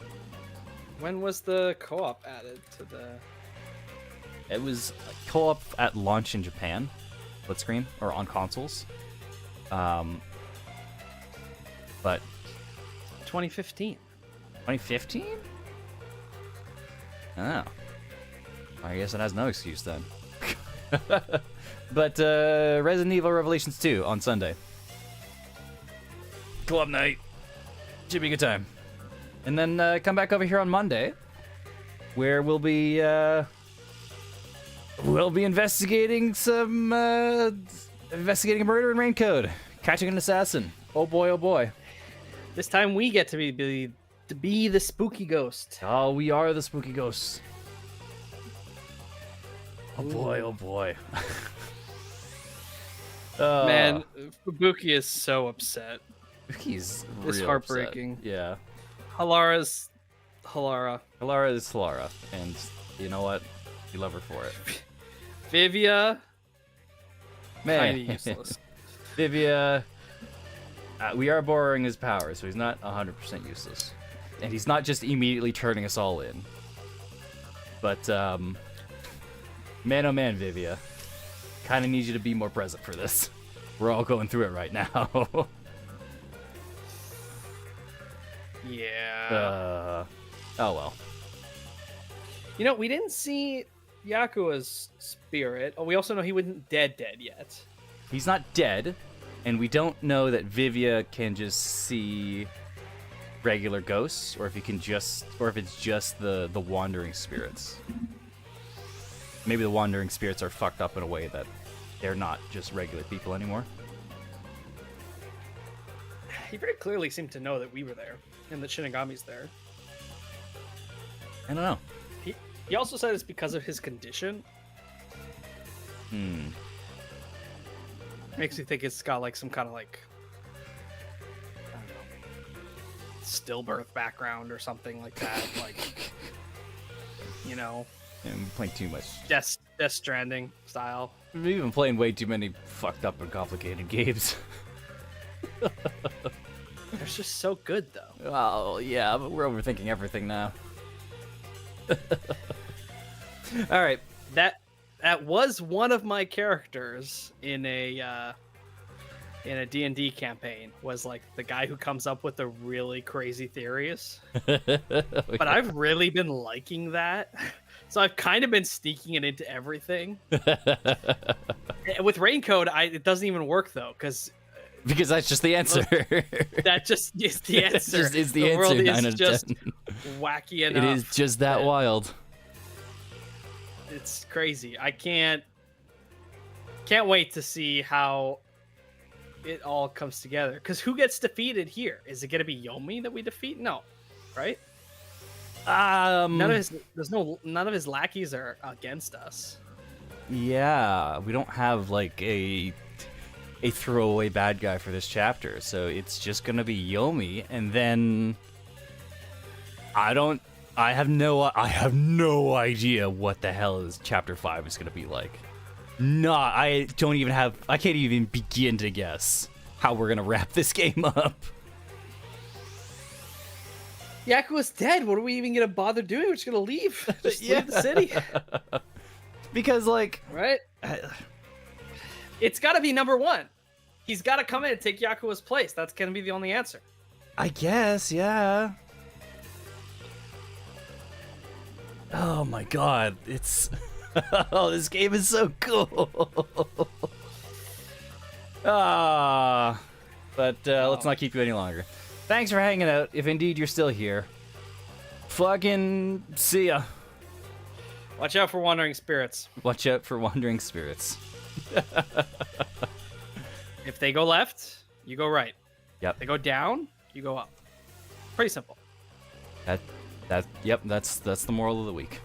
When was the co-op added to the... It was co-op at launch in Japan, split screen, or on consoles. But 2015. 2015? Oh. I guess it has no excuse then. But Resident Evil Revelations 2 on Sunday. Co-op night. Should be a good time. And then come back over here on Monday, where we'll be investigating investigating a murder in Raincode, catching an assassin. Oh boy, oh boy. This time we get to be the spooky ghost. Oh, we are the spooky ghosts. Oh boy, oh boy. Man, Fubuki is so upset. He's It's real heartbreaking. upset. Yeah. Halara's Halara. Halara is Halara, and you know what? You love her for it. Vivia, Man, kinda useless. Vivia, we are borrowing his power, so he's not 100% useless. And he's not just immediately turning us all in. But, man oh man, Vivia. Kinda need you to be more present for this. We're all going through it right now. Yeah. Oh well. You know, we didn't see Yakua's spirit. Oh, we also know he wasn't dead yet. He's not dead, and we don't know that Vivia can just see regular ghosts, or if he can just, or if it's just the wandering spirits. Maybe the wandering spirits are fucked up in a way that they're not just regular people anymore. He very clearly seemed to know that we were there and that Shinigami's there. I don't know. He also said it's because of his condition. Makes me think it's got like some kind of like, I don't know, stillbirth background or something like that. Like, you know, Yeah, we're playing too much. Death Stranding style. We've been playing way too many fucked up and complicated games. They're just so good though. Well, yeah, but we're overthinking everything now. All right. That was one of my characters in a D&D campaign, was like the guy who comes up with the really crazy theories. But I've really been liking that. So I've kind of been sneaking it into everything. With Raincode, it doesn't even work though, because that's just the answer. that just is the answer. Just is the answer. World 9 out is of just 10. wacky enough. It is just that wild. It's crazy. I can't wait to see how it all comes together. Because who gets defeated here? Is it going to be Yomi that we defeat? No, right? None of his lackeys are against us. Yeah, we don't have like a throwaway bad guy for this chapter, so it's just gonna be Yomi, and then I have no idea what the hell is chapter 5 is gonna be like. I can't even begin to guess how we're gonna wrap this game up. Yakua's dead. What are we even gonna bother doing? We're just gonna leave. Just leave the city. Because like, right? It's gotta be number 1. He's gotta come in and take Yakua's place. That's gonna be the only answer. I guess, yeah. Oh my god, it's oh, this game is so cool. But let's not keep you any longer. Thanks for hanging out, if indeed you're still here. Fucking see ya. Watch out for wandering spirits. Watch out for wandering spirits. If they go left, you go right. Yep. If they go down, you go up. Pretty simple. That's the moral of the week.